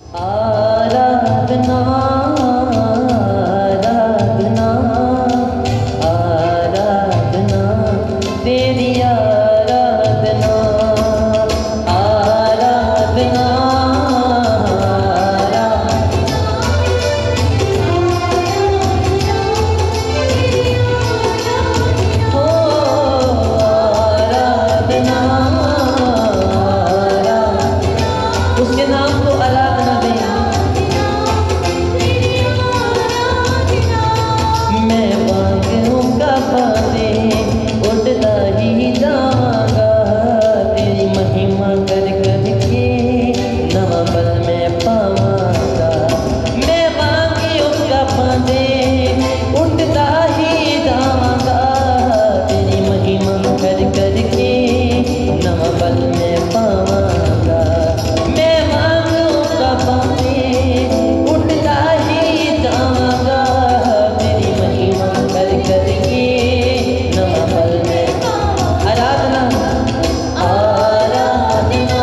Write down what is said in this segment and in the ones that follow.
आराधना आराधना आराधना तेरी आराधना आराधना हो आराधना उसके नाम को आराधना दें। मैं बांगों का बाते उड़ता ही जाऊंगा तेरी महिमा कर करके नवा पल में पाऊंगा। मैं बांगों का बाते उड़ता ही जाऊंगा तेरी महिमा कर करके नवा पल में पाऊंगा। मैं बांगों का बाते उड़ता ही जाऊंगा तेरी महिमा कर करके नवा पल में आराधना आराधना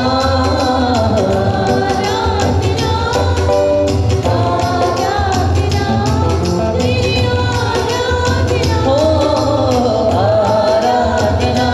हो आराधना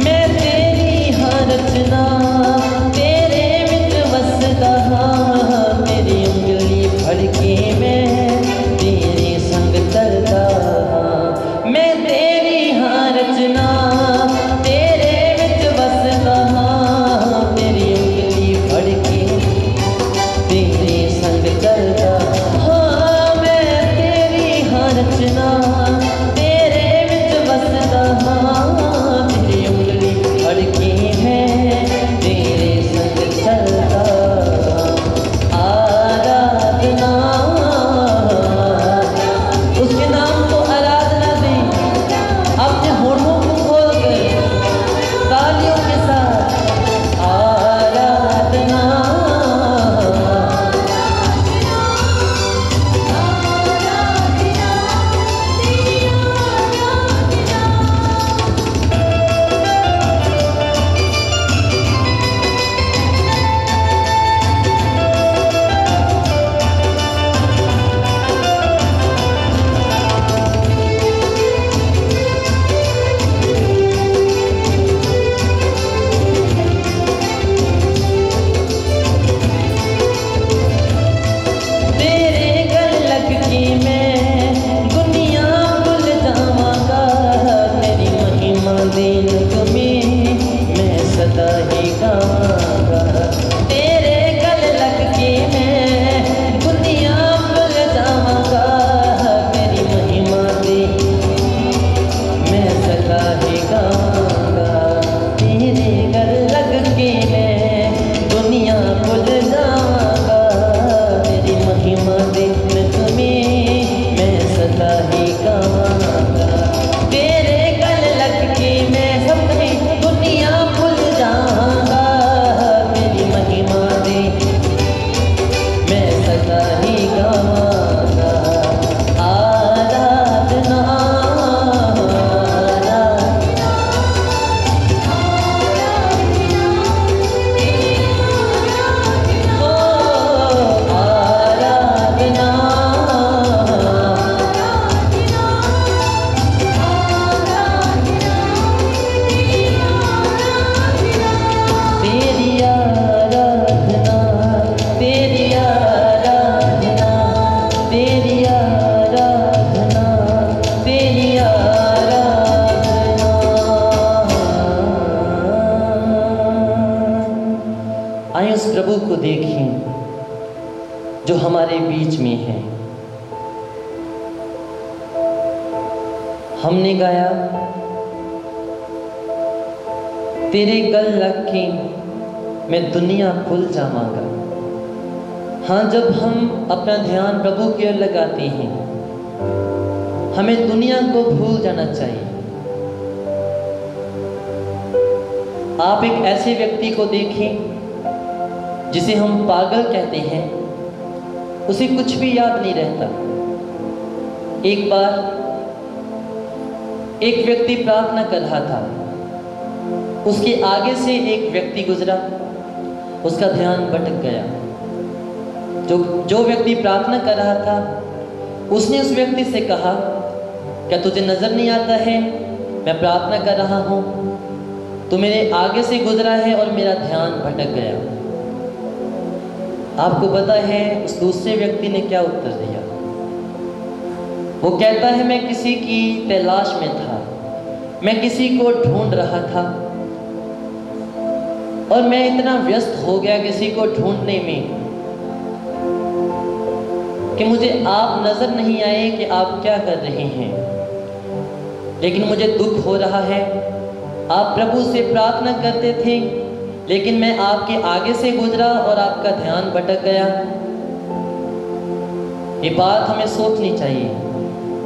मैं तेरी हर रचना तेरे विच वसदा हां तेरी उंगली फड़ के मैं तेरे संग चलदा हां। मैं तेरी हर रचना तेरे विच वसदा हां तेरी उंगली फड़ के तेरे संग चलदा हां। मैं तेरी हर रचना तेरे विच वसदा हां तेरी उंगली फड़ के मैं तेरे संग चलदा आराधना उसके नाम को आराधना दें। अपने होठों को खोलकर तालियों के साथ आराधना तेरे गल लग के मैं दुनिया भूल जावांगा तेरी महिमा देन में मैं सदा ही गावांगा। तेरे गल लग के मैं दुनिया भूल जावांगा तेरी महिमा दे मैं सदा ही गावांगा। तेरे गल लग के मैं दुनिया भूल जावांगा तेरी महिमा दिन में मैं सदा ही गावांगा। तेरे गल लग के मैं सबकी दुनिया भूल जाऊंगा तेरी महिमा दे मैं सदा ही गावांगा। आराधना हो आराधना तेरी आराधना तेरी आराधना तेरी आराधना तेरी आराधना। आइए उस प्रभु को देखें जो हमारे बीच में है। हमने गाया तेरे गल लग के मैं दुनिया भूल जाऊंगा। हाँ, जब हम अपना ध्यान प्रभु की ओर लगाते हैं, हमें दुनिया को भूल जाना चाहिए। आप एक ऐसे व्यक्ति को देखें जिसे हम पागल कहते हैं, उसे कुछ भी याद नहीं रहता। एक बार एक व्यक्ति प्रार्थना कर रहा था, उसके आगे से एक व्यक्ति गुजरा, उसका ध्यान भटक गया। जो व्यक्ति प्रार्थना कर रहा था, उसने उस व्यक्ति से कहा, क्या तुझे नजर नहीं आता है मैं प्रार्थना कर रहा हूं? तो मेरे आगे से गुजरा है और मेरा ध्यान भटक गया। आपको पता है उस दूसरे व्यक्ति ने क्या उत्तर दिया? वो कहता है, मैं किसी की तलाश में था, मैं किसी को ढूंढ रहा था और मैं इतना व्यस्त हो गया किसी को ढूंढने में कि मुझे आप नजर नहीं आए कि आप क्या कर रहे हैं। लेकिन मुझे दुख हो रहा है, आप प्रभु से प्रार्थना करते थे, लेकिन मैं आपके आगे से गुजरा और आपका ध्यान भटक गया। ये बात हमें सोचनी चाहिए।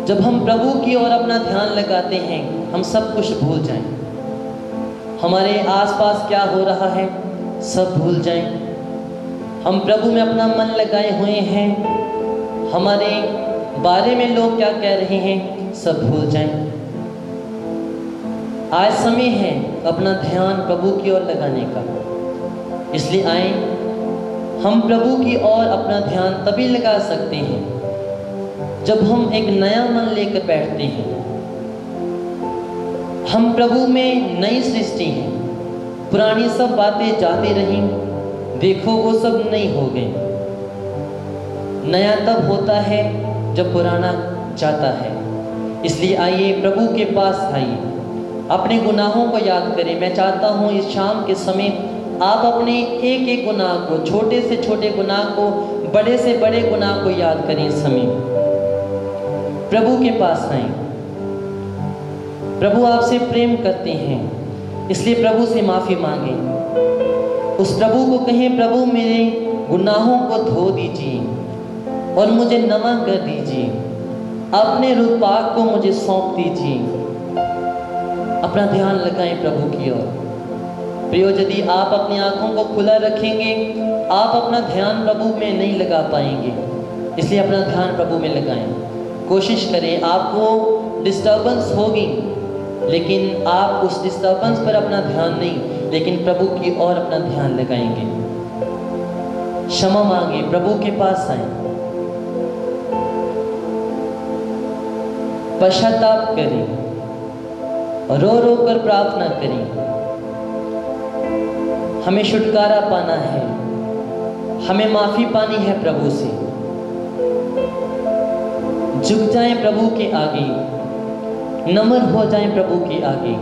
जब हम प्रभु की ओर अपना ध्यान लगाते हैं, हम सब कुछ भूल जाएं। हमारे आसपास क्या हो रहा है सब भूल जाएं। हम प्रभु में अपना मन लगाए हुए हैं, हमारे बारे में लोग क्या कह रहे हैं सब भूल जाएं। आज समय है अपना ध्यान प्रभु की ओर लगाने का। इसलिए आए, हम प्रभु की ओर अपना ध्यान तभी लगा सकते हैं जब हम एक नया मन लेकर बैठते हैं। हम प्रभु में नई सृष्टि हैं। पुरानी सब बातें जाती रहीं, देखो वो सब नई हो गई। नया तब होता है जब पुराना जाता है। इसलिए आइए प्रभु के पास आइए, अपने गुनाहों को याद करें। मैं चाहता हूँ इस शाम के समय आप अपने एक एक गुनाह को, छोटे से छोटे गुनाह को, बड़े से बड़े गुनाह को याद करें। इस समय प्रभु के पास आएं। प्रभु आपसे प्रेम करते हैं, इसलिए प्रभु से माफ़ी मांगें। उस प्रभु को कहें, प्रभु मेरे गुनाहों को धो दीजिए और मुझे नवा कर दीजिए, अपने रूपाक को मुझे सौंप दीजिए। अपना ध्यान लगाएं प्रभु की ओर। प्रियो, यदि आप अपनी आंखों को खुला रखेंगे, आप अपना ध्यान प्रभु में नहीं लगा पाएंगे। इसलिए अपना ध्यान प्रभु में लगाएं। कोशिश करें, आपको डिस्टर्बेंस होगी, लेकिन आप उस डिस्टर्बेंस पर अपना ध्यान नहीं, लेकिन प्रभु की ओर अपना ध्यान लगाएंगे। क्षमा मांगे, प्रभु के पास आए, पश्चाताप करें, रो रो कर प्रार्थना करें। हमें छुटकारा पाना है, हमें माफी पानी है प्रभु से। झुक जाएं प्रभु के आगे, नम्र हो जाएं प्रभु के आगे।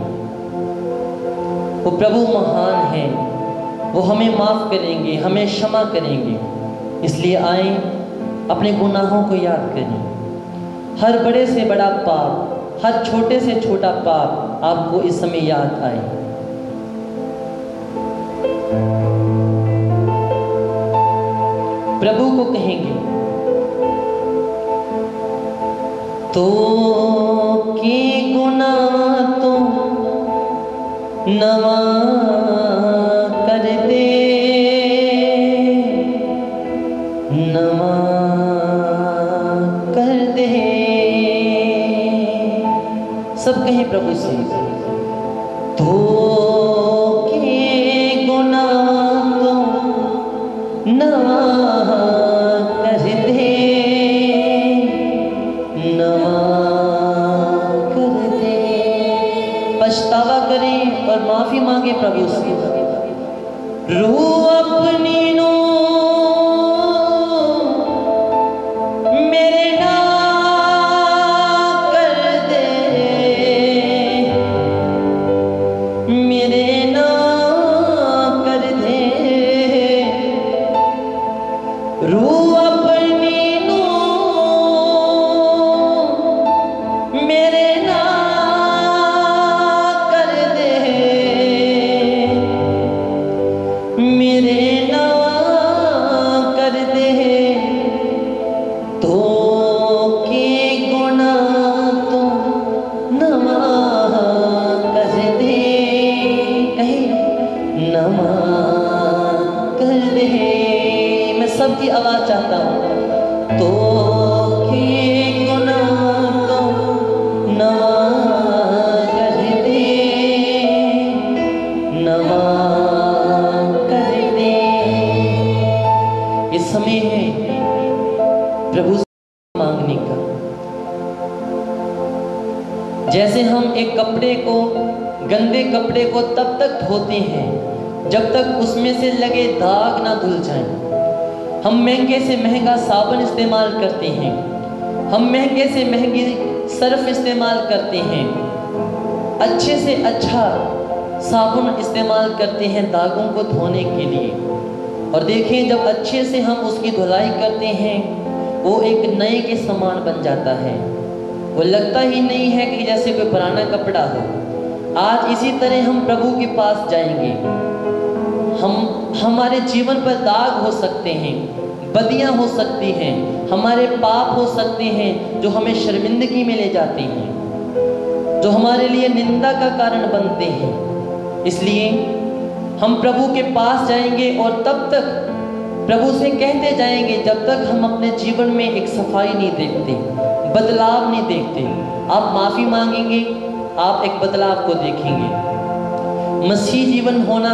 वो प्रभु महान है, वो हमें माफ करेंगे, हमें क्षमा करेंगे। इसलिए आए, अपने गुनाहों को याद करें। हर बड़े से बड़ा पाप, हर छोटे से छोटा पाप आपको इस समय याद आए। प्रभु को कहेंगे, तो के गुनाह तो नवा कर दे, नवा कर दे। सब कहें प्रभु से, तो के गुनाह तो नवा कर दे, नवा कर दे। पछतावा करें और माफी मांगे प्रभु से। रूह अपनी नो मेरे ना कर दे, मेरे ना कर दे। रूह अपनी नो मेरे ना कर दे, नवा कर दे तो के गुना तो नवा कर दे, कहे नवा कर दे। मैं सबकी आवाज चाहता हूँ, तो के गुना तो नवा कर दे, नवा कर दे। इस समय है प्रभु से मांगने का। जैसे हम एक कपड़े को, गंदे कपड़े को तब तक धोते हैं जब तक उसमें से लगे दाग ना धुल जाएं। हम महंगे से महंगा साबुन इस्तेमाल करते हैं, हम महंगे से महंगी सर्फ इस्तेमाल करते हैं, अच्छे से अच्छा साबुन इस्तेमाल करते हैं दागों को धोने के लिए। और देखें, जब अच्छे से हम उसकी धुलाई करते हैं वो एक नए के समान बन जाता है, वो लगता ही नहीं है कि जैसे कोई पुराना कपड़ा हो। आज इसी तरह हम प्रभु के पास जाएंगे। हमारे जीवन पर दाग हो सकते हैं, बदियां हो सकती हैं, हमारे पाप हो सकते हैं जो हमें शर्मिंदगी में ले जाते हैं, जो हमारे लिए निंदा का कारण बनते हैं। इसलिए हम प्रभु के पास जाएंगे और तब तक प्रभु से कहते जाएंगे जब तक हम अपने जीवन में एक सफाई नहीं देखते, बदलाव नहीं देखते। आप माफ़ी मांगेंगे, आप एक बदलाव को देखेंगे। मसीह जीवन होना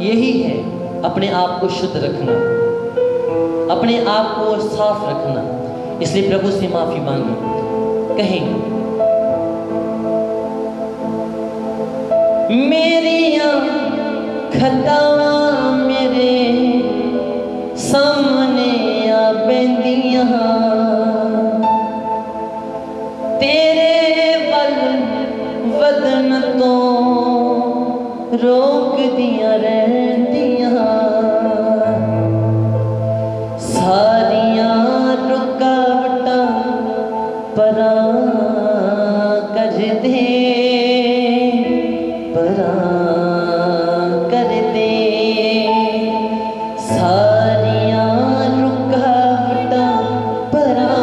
यही है, अपने आप को शुद्ध रखना, अपने आप को साफ रखना। इसलिए प्रभु से माफ़ी मांगे, कहें मेरिया खतावा मेरे सामने आ बेंदियां, तेरे वल वदन तो रोक दिया रहतियां, सारिया रुकावटा परा कर दे, परा कर दे, सारिया रुकावटा परा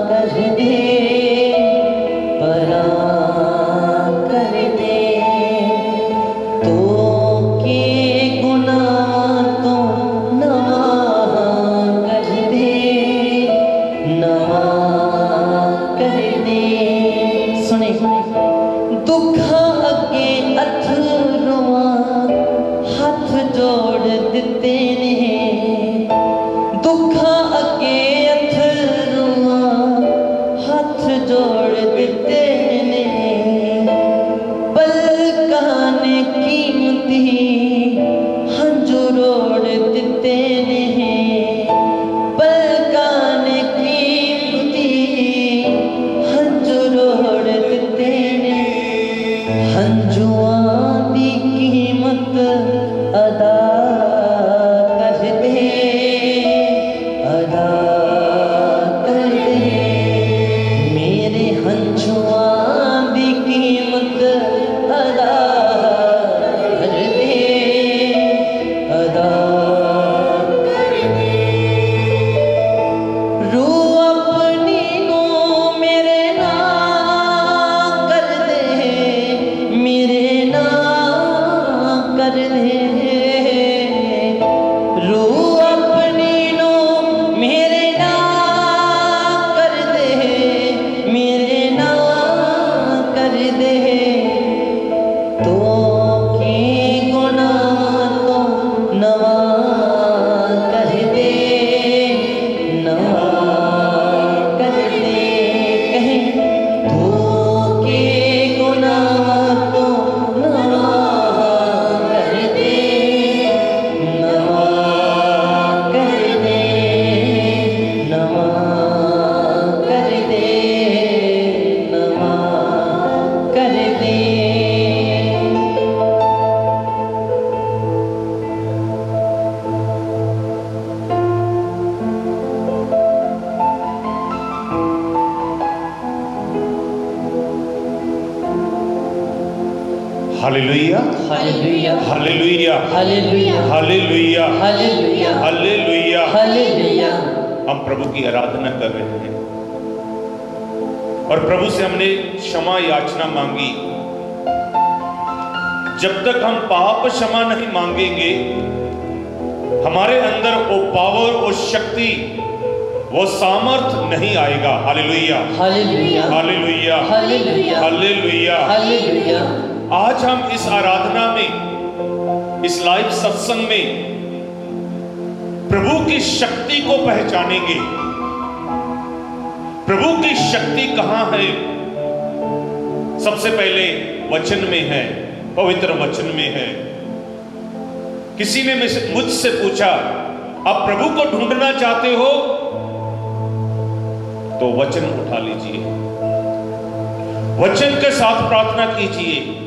कर दे, परा कर दे। तो के गुना तो नवा कर दे, नवा कर दे। सुने, दुखा अगे अथरुआ हाथ जोड़ दिते ने, दुखा अगे अथरुआ हाथ जोड़ दिते ने, पलकां ने कीमती हंजू रोड़ दिते ने, पलकां ने कीमती हंजू रोड़ दिते ने, हंजुआं दी कीमत अदा कर hallelujah, hallelujah, hallelujah, hallelujah, hallelujah, hallelujah, hallelujah. Hallelujah. हम प्रभु की आराधना कर रहे हैं और प्रभु से हमने क्षमा याचना मांगी। जब तक हम पाप क्षमा नहीं मांगेंगे, हमारे अंदर वो पावर, वो शक्ति, वो सामर्थ नहीं आएगा। Hallelujah, hallelujah, hallelujah, hallelujah, hallelujah. Hallelujah. आज हम इस आराधना में, इस लाइव सत्संग में प्रभु की शक्ति को पहचानेंगे। प्रभु की शक्ति कहां है? सबसे पहले वचन में है, पवित्र वचन में है। किसी ने मुझसे पूछा, आप प्रभु को ढूंढना चाहते हो तो वचन उठा लीजिए, वचन के साथ प्रार्थना कीजिए,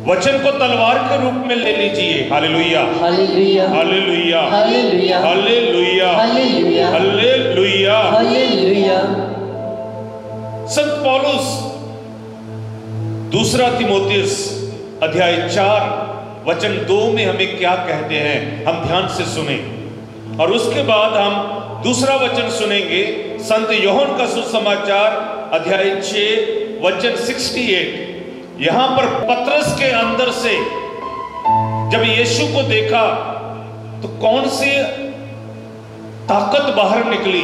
वचन को तलवार के रूप में ले लीजिए। Hallelujah, hallelujah, hallelujah, hallelujah, hallelujah, hallelujah, hallelujah, hallelujah. संत पौलुस दूसरा तीमुथियुस अध्याय 4 वचन 2 में हमें क्या कहते हैं, हम ध्यान से सुने और उसके बाद हम दूसरा वचन सुनेंगे। संत यूहन्ना का सुसमाचार अध्याय 6 वचन 68। यहां पर पतरस के अंदर से जब यीशु को देखा तो कौन सी ताकत बाहर निकली,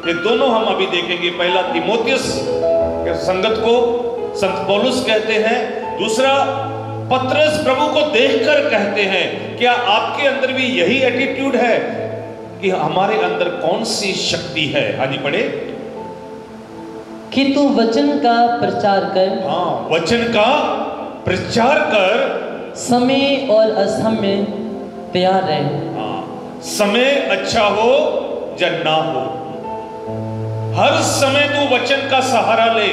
ये दोनों हम अभी देखेंगे। पहला तीमुथियुस के संगत को संत पौलुस कहते हैं, दूसरा पतरस प्रभु को देखकर कहते हैं, क्या आपके अंदर भी यही एटीट्यूड है कि हमारे अंदर कौन सी शक्ति है? हाजी पढ़े कि तू वचन का प्रचार कर। हाँ, वचन का प्रचार कर, समय और असमय तैयार रहे। हाँ, समय अच्छा हो या ना हो, हर समय तू वचन का सहारा ले,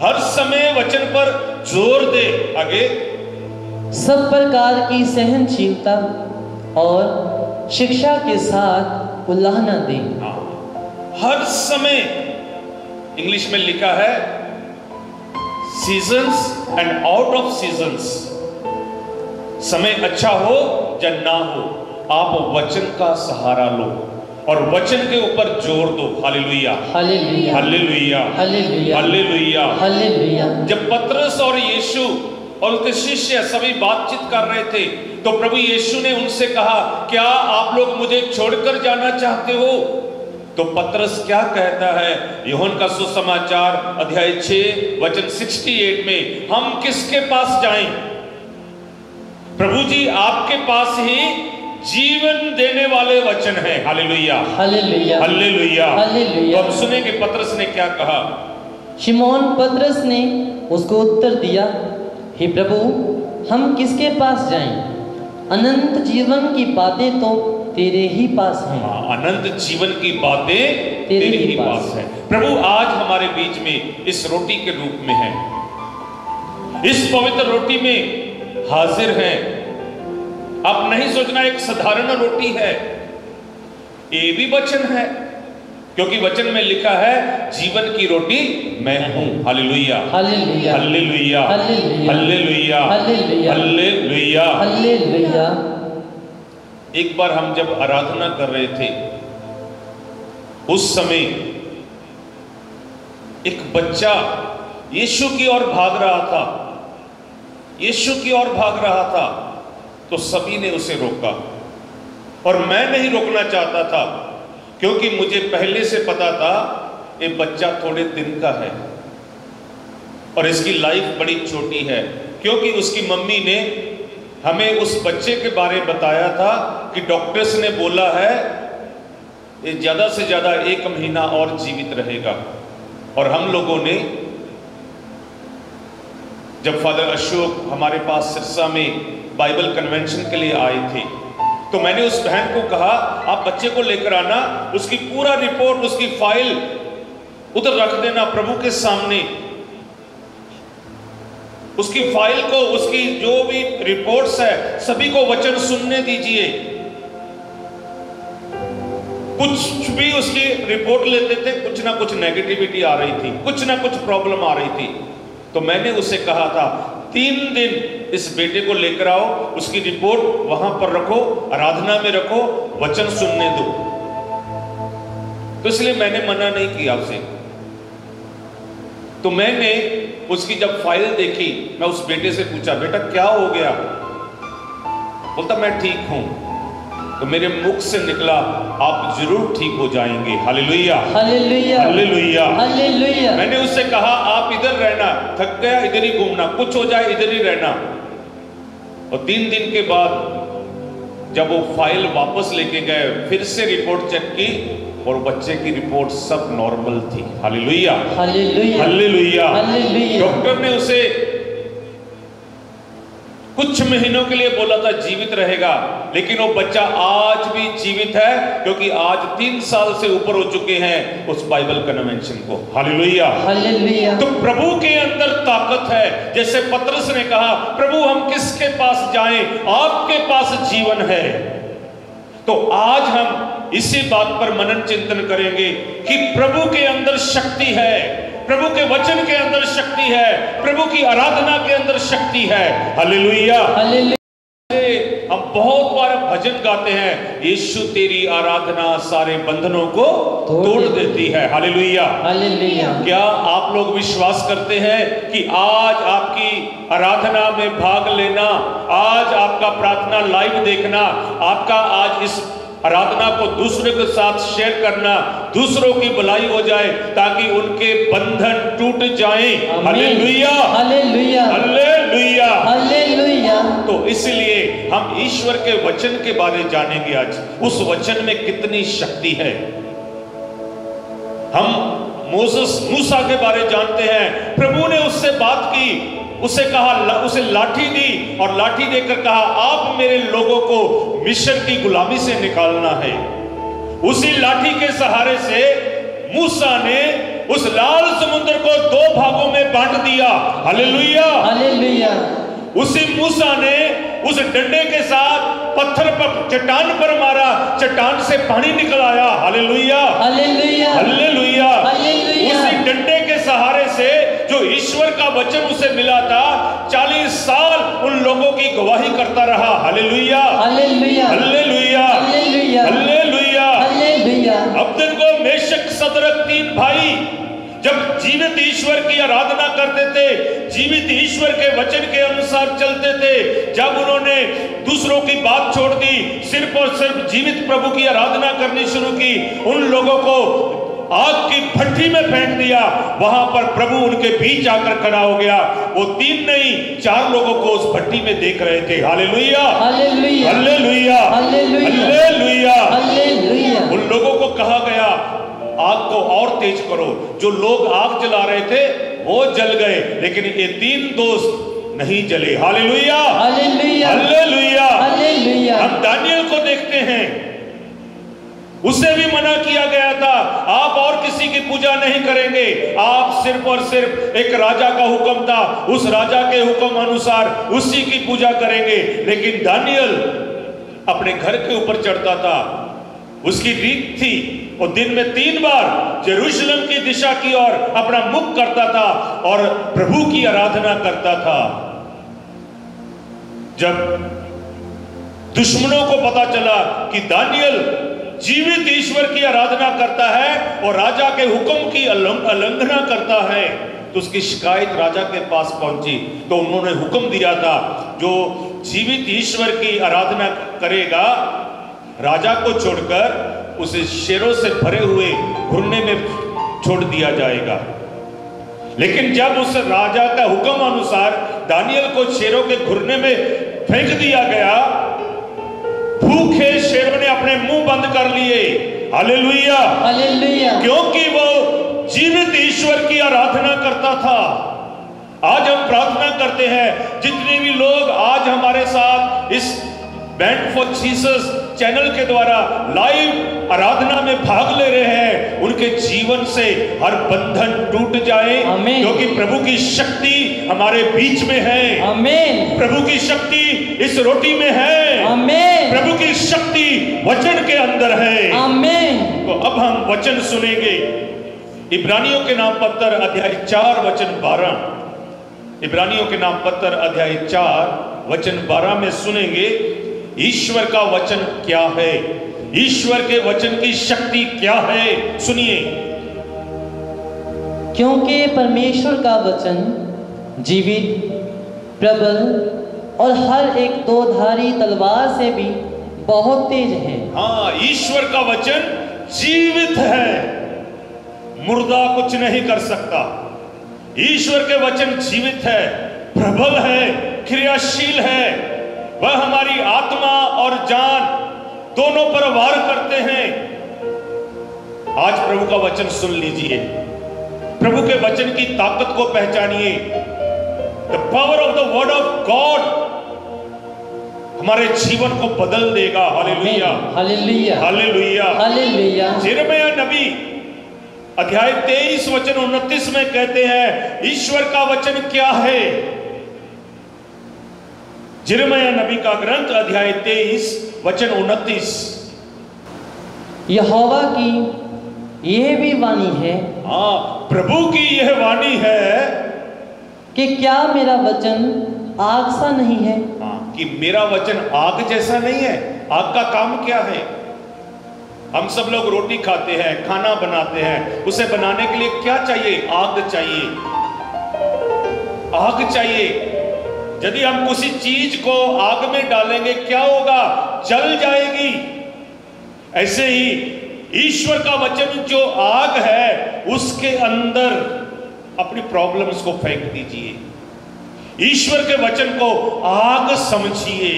हर समय वचन पर जोर दे। आगे सब प्रकार की सहनशीलता और शिक्षा के साथ उल्लाहना दे। हाँ, हर समय, इंग्लिश में लिखा है seasons and out of seasons, समय अच्छा हो या ना हो, आप वचन का सहारा लो और वचन के ऊपर जोर दो। Hallelujah, hallelujah, hallelujah, hallelujah, hallelujah, hallelujah. जब पतरस और यीशु और उसके शिष्य सभी बातचीत कर रहे थे तो प्रभु यीशु ने उनसे कहा, क्या आप लोग मुझे छोड़कर जाना चाहते हो? तो पतरस क्या कहता है? यूहन्ना का सुसमाचार अध्याय 6 वचन 68 में, हम किसके पास जाएं? प्रभु जी आपके पास ही जीवन देने वाले वचन है। Hallelujah, hallelujah, hallelujah, hallelujah. तो हम सुनेंगे पतरस ने क्या कहा। शिमोन पतरस ने उसको उत्तर दिया, हे प्रभु, हम किसके पास जाएं? अनंत जीवन की बातें तो तेरे ही पास हैं। अनंत जीवन की बातें तेरे ही पास है। प्रभु आज हमारे बीच में इस रोटी के रूप में है, इस पवित्र रोटी में हाजिर है। आप नहीं सोचना एक साधारण रोटी है, ये भी वचन है, क्योंकि वचन में लिखा है जीवन की रोटी मैं हूं। Hallelujah, hallelujah, hallelujah, hallelujah, hallelujah, hallelujah, hallelujah, hallelujah. एक बार हम जब आराधना कर रहे थे, उस समय एक बच्चा यीशु की ओर भाग रहा था, यीशु की ओर भाग रहा था, तो सभी ने उसे रोका और मैं नहीं रोकना चाहता था, क्योंकि मुझे पहले से पता था ये बच्चा थोड़े दिन का है और इसकी लाइफ बड़ी छोटी है, क्योंकि उसकी मम्मी ने हमें उस बच्चे के बारे में बताया था कि डॉक्टर्स ने बोला है ये ज़्यादा से ज़्यादा 1 महीना और जीवित रहेगा। और हम लोगों ने, जब फादर अशोक हमारे पास सिरसा में बाइबल कन्वेंशन के लिए आए थे, तो मैंने उस बहन को कहा आप बच्चे को लेकर आना, उसकी पूरा रिपोर्ट, उसकी फाइल उधर रख देना प्रभु के सामने, उसकी फाइल को, उसकी जो भी रिपोर्ट्स है सभी को वचन सुनने दीजिए। कुछ भी उसकी रिपोर्ट लेते थे, कुछ ना कुछ नेगेटिविटी आ रही थी, कुछ ना कुछ प्रॉब्लम आ रही थी। तो मैंने उसे कहा था 3 दिन इस बेटे को लेकर आओ, उसकी रिपोर्ट वहां पर रखो, आराधना में रखो, वचन सुनने दो। तो इसलिए मैंने मना नहीं किया उसे। तो मैंने उसकी जब फाइल देखी, मैं उस बेटे से पूछा, बेटा क्या हो गया? बोलता मैं ठीक हूं। तो मेरे मुख से निकला, आप जरूर ठीक हो जाएंगे। Hallelujah, hallelujah, hallelujah, hallelujah. मैंने उससे कहा आप इधर रहना, थक गया इधर ही घूमना, कुछ हो जाए इधर ही रहना। और 3 दिन के बाद जब वो फाइल वापस लेके गए, फिर से रिपोर्ट चेक की और बच्चे की रिपोर्ट सब नॉर्मल थी। Hallelujah, hallelujah, hallelujah, hallelujah. Doctor ने उसे कुछ महीनों के लिए बोला था जीवित रहेगा, लेकिन वो बच्चा आज भी जीवित है, क्योंकि आज 3 साल से ऊपर हो चुके हैं उस बाइबल कन्वेंशन को। Hallelujah, hallelujah. तो प्रभु के अंदर ताकत है। जैसे पतरस ने कहा, प्रभु हम किसके पास जाएं, आपके पास जीवन है। तो आज हम इसी बात पर मनन चिंतन करेंगे कि प्रभु के अंदर शक्ति है, प्रभु के वचन के अंदर शक्ति है, प्रभु की आराधना के अंदर शक्ति है। Hallelujah, hallelujah. हम बहुत बार भजन गाते हैं, यीशु तेरी आराधना सारे बंधनों को तोड़ देती है। Hallelujah, hallelujah. क्या आप लोग विश्वास करते हैं कि आज आपकी आराधना में भाग लेना, आज आपका प्रार्थना लाइव देखना, आपका आज इस आराधना को दूसरे के साथ शेयर करना, दूसरों की भलाई हो जाए, ताकि उनके बंधन टूट जाएं। Hallelujah, hallelujah, hallelujah, hallelujah. तो इसलिए हम ईश्वर के वचन के बारे में जानेंगे आज, उस वचन में कितनी शक्ति है। हम मूसा के बारे में जानते हैं, प्रभु ने उससे बात की, उसे कहा, उसे लाठी दी और लाठी देकर कहा, आप मेरे लोगों को मिस्र की गुलामी से निकालना है। उसी लाठी के सहारे से मूसा ने उस लाल समुद्र को 2 भागों में बांट दिया। Hallelujah, hallelujah. उसी मूसा ने उस डंडे के साथ पत्थर पर, चट्टान पर मारा, चट्टान से पानी निकल आया। Hallelujah, hallelujah, hallelujah. हालेलुया। उसी डंडे के सहारे से जो ईश्वर का वचन उसे मिला था, 40 साल उन लोगों की गवाही करता रहा। Hallelujah, hallelujah, hallelujah, hallelujah, hallelujah, hallelujah. Abednego, Meshach, Shadrach 3 भाई जब जीवित ईश्वर की आराधना करते थे, जीवित ईश्वर के वचन के अनुसार चलते थे, जब उन्होंने दूसरों की बात छोड़ दी, सिर्फ और सिर्फ जीवित प्रभु की आराधना करनी शुरू की, उन लोगों को आग की भट्टी में फेंक दिया। वहां पर प्रभु उनके बीच आकर खड़ा हो गया। वो 3 नहीं 4 लोगों को उस भट्टी में देख रहे थे। Hallelujah, hallelujah, hallelujah, hallelujah, hallelujah, hallelujah. उन लोगों को कहा गया, आग को और तेज करो। जो लोग आग जला रहे थे वो जल गए, लेकिन ये 3 दोस्त नहीं जले। Hallelujah, hallelujah, hallelujah, hallelujah. हम दानियल को देखते हैं, उसे भी मना किया गया था, आप और किसी की पूजा नहीं करेंगे, आप सिर्फ और सिर्फ एक राजा का हुक्म था, उस राजा के हुक्म अनुसार उसी की पूजा करेंगे। लेकिन दानियल अपने घर के ऊपर चढ़ता था, उसकी रीत थी, और दिन में 3 बार यरूशलेम की दिशा की ओर अपना मुख करता था और प्रभु की आराधना करता था। जब दुश्मनों को पता चला कि दानियल जीवित ईश्वर की आराधना करता है और राजा के हुक्म की उल्लंघना करता है, तो उसकी शिकायत राजा के पास पहुंची। तो उन्होंने हुक्म दिया था, जो जीवित ईश्वर की आराधना करेगा, राजा को छोड़कर उसे शेरों से भरे हुए घुरने में छोड़ दिया जाएगा। लेकिन जब उस राजा का हुक्म अनुसार दानियल को शेरों के घुरने में फेंक दिया गया, भूखे शेरों ने अपने मुंह बंद कर लिए। Hallelujah, hallelujah. क्योंकि वो जीवित ईश्वर की आराधना करता था। आज हम प्रार्थना करते हैं, जितने भी लोग आज हमारे साथ इस बैंड फॉर जीसस चैनल के द्वारा लाइव आराधना में भाग ले रहे हैं, उनके जीवन से हर बंधन टूट जाए, क्योंकि प्रभु की शक्ति हमारे बीच में है। आमीन। प्रभु की शक्ति इस रोटी में है। आमीन। प्रभु की शक्ति वचन के अंदर है। आमीन। तो अब हम वचन सुनेंगे। इब्रानियों के नाम पत्र अध्याय 4 वचन 12। इब्रानियों के नाम पत्र अध्याय 4 वचन 12 में सुनेंगे ईश्वर का वचन क्या है, ईश्वर के वचन की शक्ति क्या है। सुनिए, क्योंकि परमेश्वर का वचन जीवित, प्रबल और हर एक दो धारी तलवार से भी बहुत तेज है। हाँ, ईश्वर का वचन जीवित है, मुर्दा कुछ नहीं कर सकता। ईश्वर के वचन जीवित है, प्रबल है, क्रियाशील है। वह हमारी आत्मा और जान दोनों पर वार करते हैं। आज प्रभु का वचन सुन लीजिए, प्रभु के वचन की ताकत को पहचानिए। The power of the word of God हमारे जीवन को बदल देगा। Hallelujah, hallelujah, hallelujah, hallelujah. यिर्मयाह नबी अध्याय 23 वचन 29 में कहते हैं ईश्वर का वचन क्या है। यिर्मयाह नबी का ग्रंथ अध्याय 23 वचन 29। यहोवा की यह भी वाणी है, हाँ, प्रभु की यह वाणी है कि क्या मेरा वचन आग सा नहीं है। हाँ, कि मेरा वचन आग जैसा नहीं है। आग का काम क्या है? हम सब लोग रोटी खाते हैं, खाना बनाते हैं, उसे बनाने के लिए क्या चाहिए? आग चाहिए, आग चाहिए। यदि हम किसी चीज को आग में डालेंगे क्या होगा? जल जाएगी। ऐसे ही ईश्वर का वचन जो आग है, उसके अंदर अपनी प्रॉब्लम्स को फेंक दीजिए। ईश्वर के वचन को आग समझिए।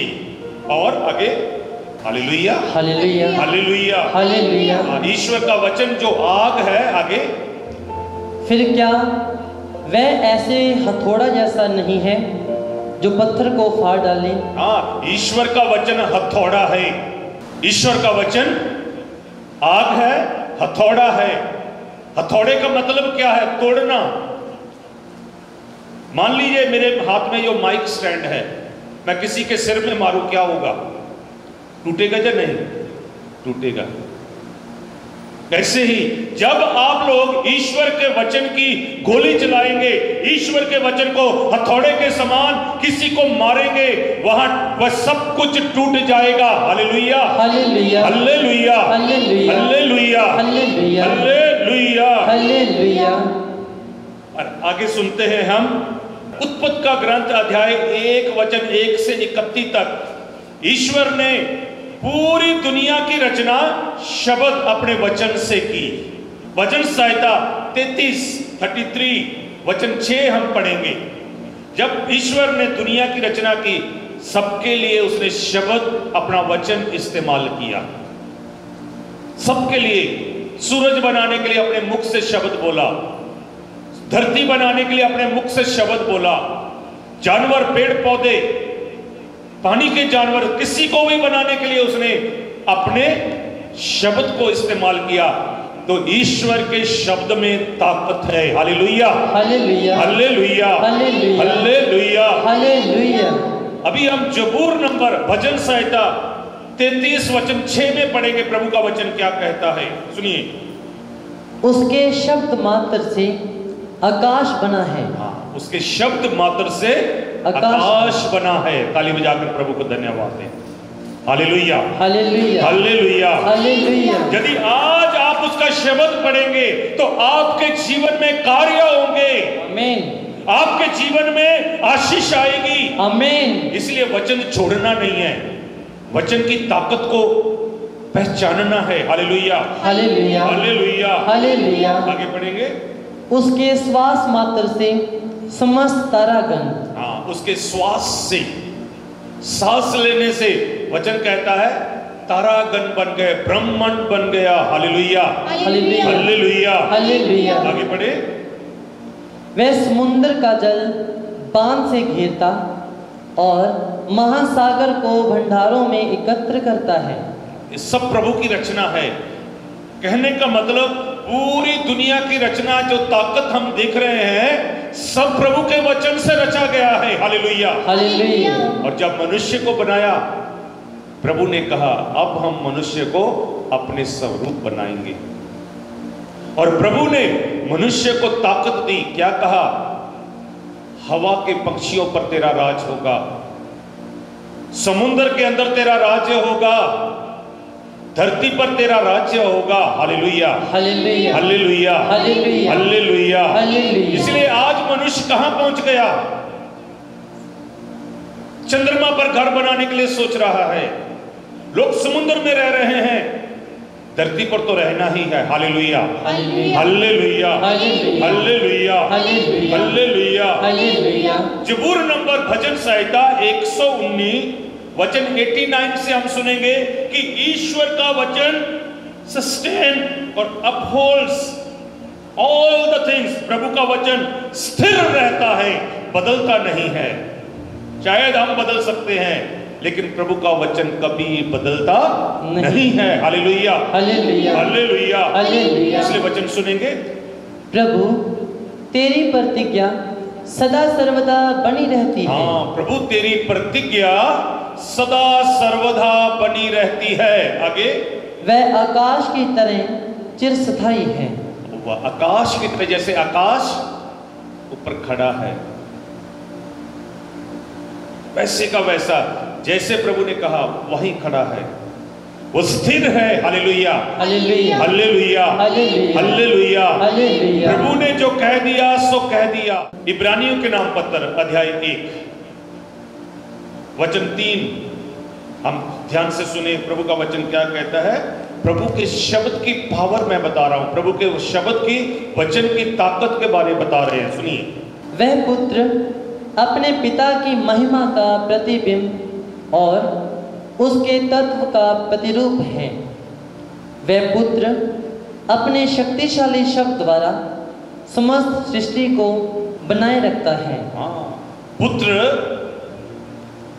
और आगे हालेलुया, हालेलुया, हालेलुया, हालेलुया। ईश्वर का वचन जो आग है। आगे, फिर क्या वह ऐसे हथौड़ा जैसा नहीं है जो पत्थर को फाड़ डाले। हाँ, ईश्वर का वचन हथौड़ा है। ईश्वर का वचन आग है, हथौड़ा है। हथौड़े का मतलब क्या है? तोड़ना। मान लीजिए मेरे हाथ में जो माइक स्टैंड है, मैं किसी के सिर में मारूं, क्या होगा? टूटेगा या नहीं? टूटेगा। ऐसे ही जब आप लोग ईश्वर के वचन की गोली चलाएंगे, ईश्वर के वचन को हथौड़े के समान किसी को मारेंगे, वहां वह सब कुछ टूट जाएगा। Hallelujah, hallelujah, hallelujah, hallelujah, hallelujah, hallelujah, hallelujah, hallelujah. और आगे सुनते हैं हम उत्पत्ति का ग्रंथ अध्याय 1 वचन 1 से 31 तक। ईश्वर ने पूरी दुनिया की रचना शब्द अपने वचन से की। वचन संहिता 33 वचन 6 हम पढ़ेंगे। जब ईश्वर ने दुनिया की रचना की, सबके लिए उसने शब्द अपना वचन इस्तेमाल किया। सबके लिए, सूरज बनाने के लिए अपने मुख से शब्द बोला, धरती बनाने के लिए अपने मुख से शब्द बोला, जानवर, पेड़ पौधे, पानी के जानवर, किसी को भी बनाने के लिए उसने अपने शब्द को इस्तेमाल किया। तो ईश्वर के शब्द में ताकत है। Hallelujah, hallelujah, hallelujah, hallelujah, hallelujah, hallelujah. अभी हम जबूर नंबर भजन संहिता 33 वचन 6 में पढ़ेंगे। प्रभु का वचन क्या कहता है, सुनिए। उसके शब्द मात्र से आकाश बना है। हाँ, उसके शब्द मात्र से आकाश बना है। ताली बजाकर प्रभु को धन्यवाद दें। Hallelujah, hallelujah, hallelujah, hallelujah. यदि आज आप उसका शब्द पढ़ेंगे तो आपके जीवन में कार्य होंगे, आमीन। आपके जीवन में आशीष आएगी, आमीन। इसलिए वचन छोड़ना नहीं है, वचन की ताकत को पहचानना है। Hallelujah, hallelujah, hallelujah, hallelujah. आगे पढ़ेंगे। उसके श्वास मात्र से समस्त तारागण, हाँ, उसके श्वास से, सांस लेने से वचन कहता है तारागण बन गए, ब्रह्मांड बन गया। Hallelujah, hallelujah, hallelujah, hallelujah. आगे बढ़े। वह समुद्र का जल बांध से घेरता और महासागर को भंडारों में एकत्र करता है। ये सब प्रभु की रचना है। कहने का मतलब पूरी दुनिया की रचना, जो ताकत हम देख रहे हैं, सब प्रभु के वचन से रचा गया है। Hallelujah, hallelujah. और जब मनुष्य को बनाया, प्रभु ने कहा अब हम मनुष्य को अपने स्वरूप बनाएंगे। और प्रभु ने मनुष्य को ताकत दी। क्या कहा? हवा के पक्षियों पर तेरा राज होगा, समुद्र के अंदर तेरा राज्य होगा, धरती पर तेरा राज्य होगा। Hallelujah, hallelujah, hallelujah, hallelujah, hallelujah. Hallelujah. इसलिए आज मनुष्य कहां पहुंच गया? चंद्रमा पर घर बनाने के लिए सोच रहा है, लोग समुद्र में रह रहे हैं, धरती पर तो रहना ही है। Hallelujah, hallelujah, hallelujah, hallelujah, hallelujah, hallelujah, hallelujah. Hallelujah. जबूर नंबर भजन संहिता 119 वचन 89 से हम सुनेंगे कि ईश्वर का वचन सस्टेन और अपहोल्ड्स ऑल द थिंग्स। प्रभु का वचन स्थिर रहता है, बदलता नहीं है। शायद हम बदल सकते हैं, लेकिन प्रभु का वचन कभी बदलता नहीं है। Hallelujah, hallelujah, hallelujah, hallelujah. इसलिए वचन सुनेंगे। प्रभु तेरी प्रतिज्ञा सदा सर्वदा बनी रहती है। हाँ, प्रभु तेरी प्रतिज्ञा सदा सर्वदा बनी रहती है। आगे, वह आकाश की तरह चिरस्थायी है। वह आकाश की तरह, जैसे आकाश ऊपर खड़ा है, वैसे का वैसा, जैसे प्रभु ने कहा वही खड़ा है, वो स्थिर है। Hallelujah, hallelujah, hallelujah, hallelujah, hallelujah. Hallelujah. प्रभु ने जो कह दिया सो कह दिया। इब्रानियों के नाम पत्र अध्याय 1 वचन 3 हम ध्यान से सुने। प्रभु का वचन क्या कहता है? प्रभु के शब्द की पावर मैं बता रहा हूं, प्रभु के शब्द की, वचन की ताकत के बारे में बता रहे हैं। सुनिए। वह पुत्र अपने पिता की महिमा का प्रतिबिंब और उसके तत्व का प्रतिरूप है। वह पुत्र अपने शक्तिशाली शब्द द्वारा समस्त सृष्टि को बनाए रखता है। पुत्र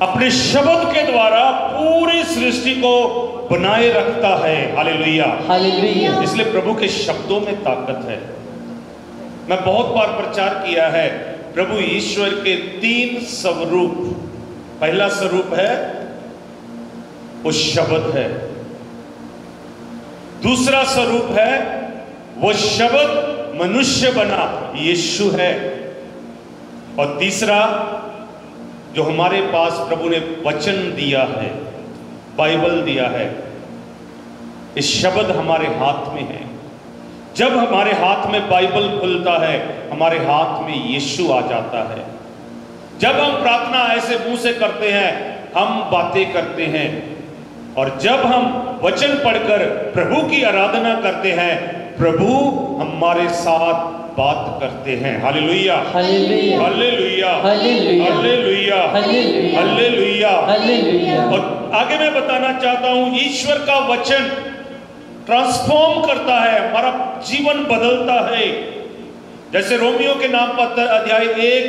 अपने शब्द के द्वारा पूरी सृष्टि को बनाए रखता है। Hallelujah, hallelujah. इसलिए प्रभु के शब्दों में ताकत है। मैं बहुत बार प्रचार किया है, प्रभु ईश्वर के 3 स्वरूप। पहला स्वरूप है वो शब्द है, दूसरा स्वरूप है वो शब्द मनुष्य बना यीशु है, और तीसरा जो हमारे पास प्रभु ने वचन दिया है, बाइबल दिया है। इस शब्द हमारे हाथ में है। जब हमारे हाथ में बाइबल खुलता है, हमारे हाथ में यीशु आ जाता है। जब हम प्रार्थना ऐसे मुंह से करते हैं, हम बातें करते हैं, और जब हम वचन पढ़कर प्रभु की आराधना करते हैं, प्रभु हमारे साथ बात करते हैं। Hallelujah, hallelujah, hallelujah, hallelujah, hallelujah, hallelujah, hallelujah, hallelujah. और आगे मैं बताना चाहता हूं, ईश्वर का वचन ट्रांसफॉर्म करता है, हमारा जीवन बदलता है। जैसे रोमियो के नाम पत्र अध्याय 1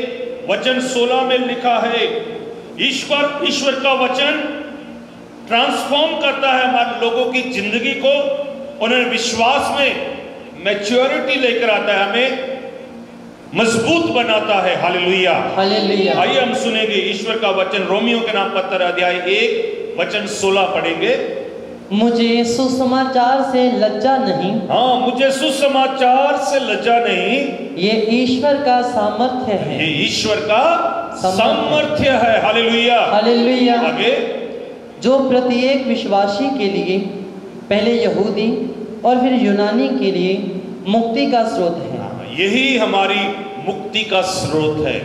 वचन 16 में लिखा है, ईश्वर का वचन ट्रांसफॉर्म करता है हमारे लोगों की जिंदगी को, उन्हें विश्वास में मैच्योरिटी लेकर आता है, हमें मजबूत बनाता है। Hallelujah, hallelujah. आइए हम सुनेंगे ईश्वर का वचन। रोमियो के नाम पत्र अध्याय 1 वचन 16 पढ़ेंगे। मुझे सुसमाचार से लज्जा नहीं। हाँ, मुझे सुसमाचार से लज्जा नहीं, ये ईश्वर का सामर्थ्य है। ये ईश्वर का सामर्थ्य है। Hallelujah, hallelujah. आगे, जो प्रत्येक विश्वासी के लिए पहले यहूदी और फिर यूनानी के लिए मुक्ति का स्रोत है। यही हमारी मुक्ति का स्रोत है।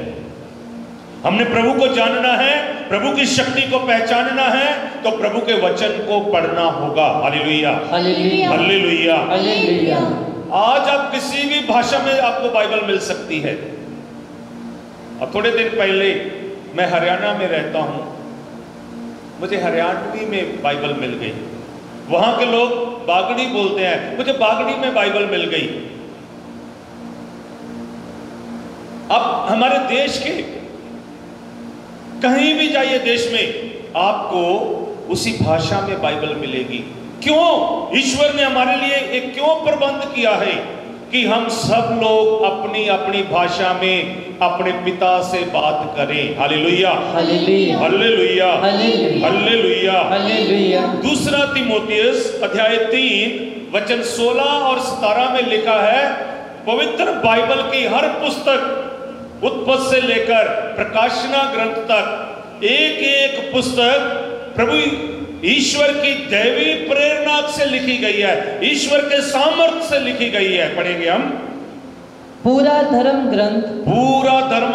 हमने प्रभु को जानना है, प्रभु की शक्ति को पहचानना है, तो प्रभु के वचन को पढ़ना होगा। Hallelujah, hallelujah, hallelujah, hallelujah. आज आप किसी भी भाषा में आपको बाइबल मिल सकती है। अब थोड़े दिन पहले मैं हरियाणा में रहता हूं, मुझे हरियाणवी में बाइबल मिल गई। वहां के लोग बागड़ी बोलते हैं, मुझे बागड़ी में बाइबल मिल गई। अब हमारे देश के कहीं भी जाइए देश में, आपको उसी भाषा में बाइबल मिलेगी। क्यों? ईश्वर ने हमारे लिए एक क्यों प्रबंध किया है कि हम सब लोग अपनी अपनी भाषा में अपने पिता से बात करें। Hallelujah, hallelujah, hallelujah, hallelujah, hallelujah, hallelujah. दूसरा तीमुथियुस अध्याय 3 वचन 16 और 17 में लिखा है, पवित्र बाइबल की हर पुस्तक उत्पत्ति से लेकर प्रकाशना ग्रंथ तक एक एक पुस्तक प्रभु ईश्वर की दैवी प्रेरणा से लिखी गई है, ईश्वर के सामर्थ्य से लिखी गई है। पढ़ेंगे हम। पूरा धर्म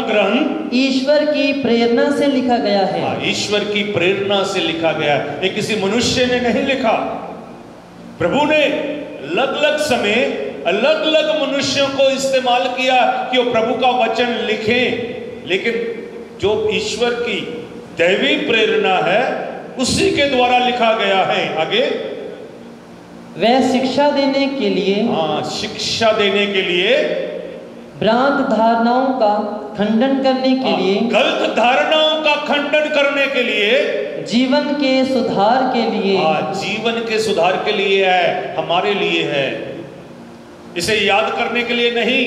ग्रंथ ईश्वर की प्रेरणा से लिखा गया है। ईश्वर की प्रेरणा से लिखा गया है, ये किसी मनुष्य ने नहीं लिखा। प्रभु ने अलग अलग समय अलग अलग मनुष्यों को इस्तेमाल किया कि वो प्रभु का वचन लिखें, लेकिन जो ईश्वर की दैवी प्रेरणा है उसी के द्वारा लिखा गया है। आगे, वह शिक्षा देने के लिए, शिक्षा देने के लिए, भ्रांत धारणाओं का खंडन करने के लिए, गलत धारणाओं का खंडन करने के लिए, जीवन के सुधार के लिए, जीवन के सुधार के लिए है, हमारे लिए है। इसे याद करने के लिए नहीं,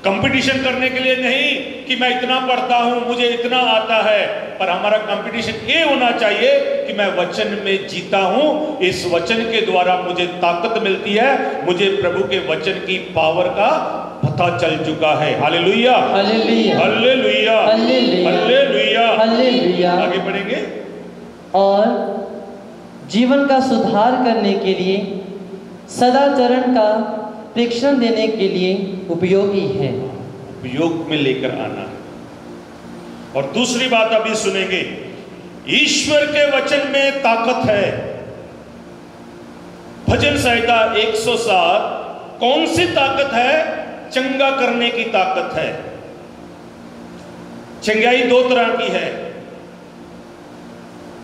कंपटीशन करने के लिए नहीं कि मैं इतना पढ़ता हूं, मुझे इतना आता है, पर हमारा कंपटीशन ये होना चाहिए कि मैं वचन में जीता हूं, इस वचन के द्वारा मुझे ताकत मिलती है, मुझे प्रभु के वचन की पावर का पता चल चुका है। Hallelujah, hallelujah, hallelujah, hallelujah, hallelujah. आगे बढ़ेंगे। और जीवन का सुधार करने के लिए सदाचरण का परीक्षण देने के लिए उपयोगी है, उपयोग में लेकर आना है। और दूसरी बात अभी सुनेंगे, ईश्वर के वचन में ताकत है। भजन संहिता 107 कौन सी ताकत है? चंगा करने की ताकत है। चंगाई दो तरह की है,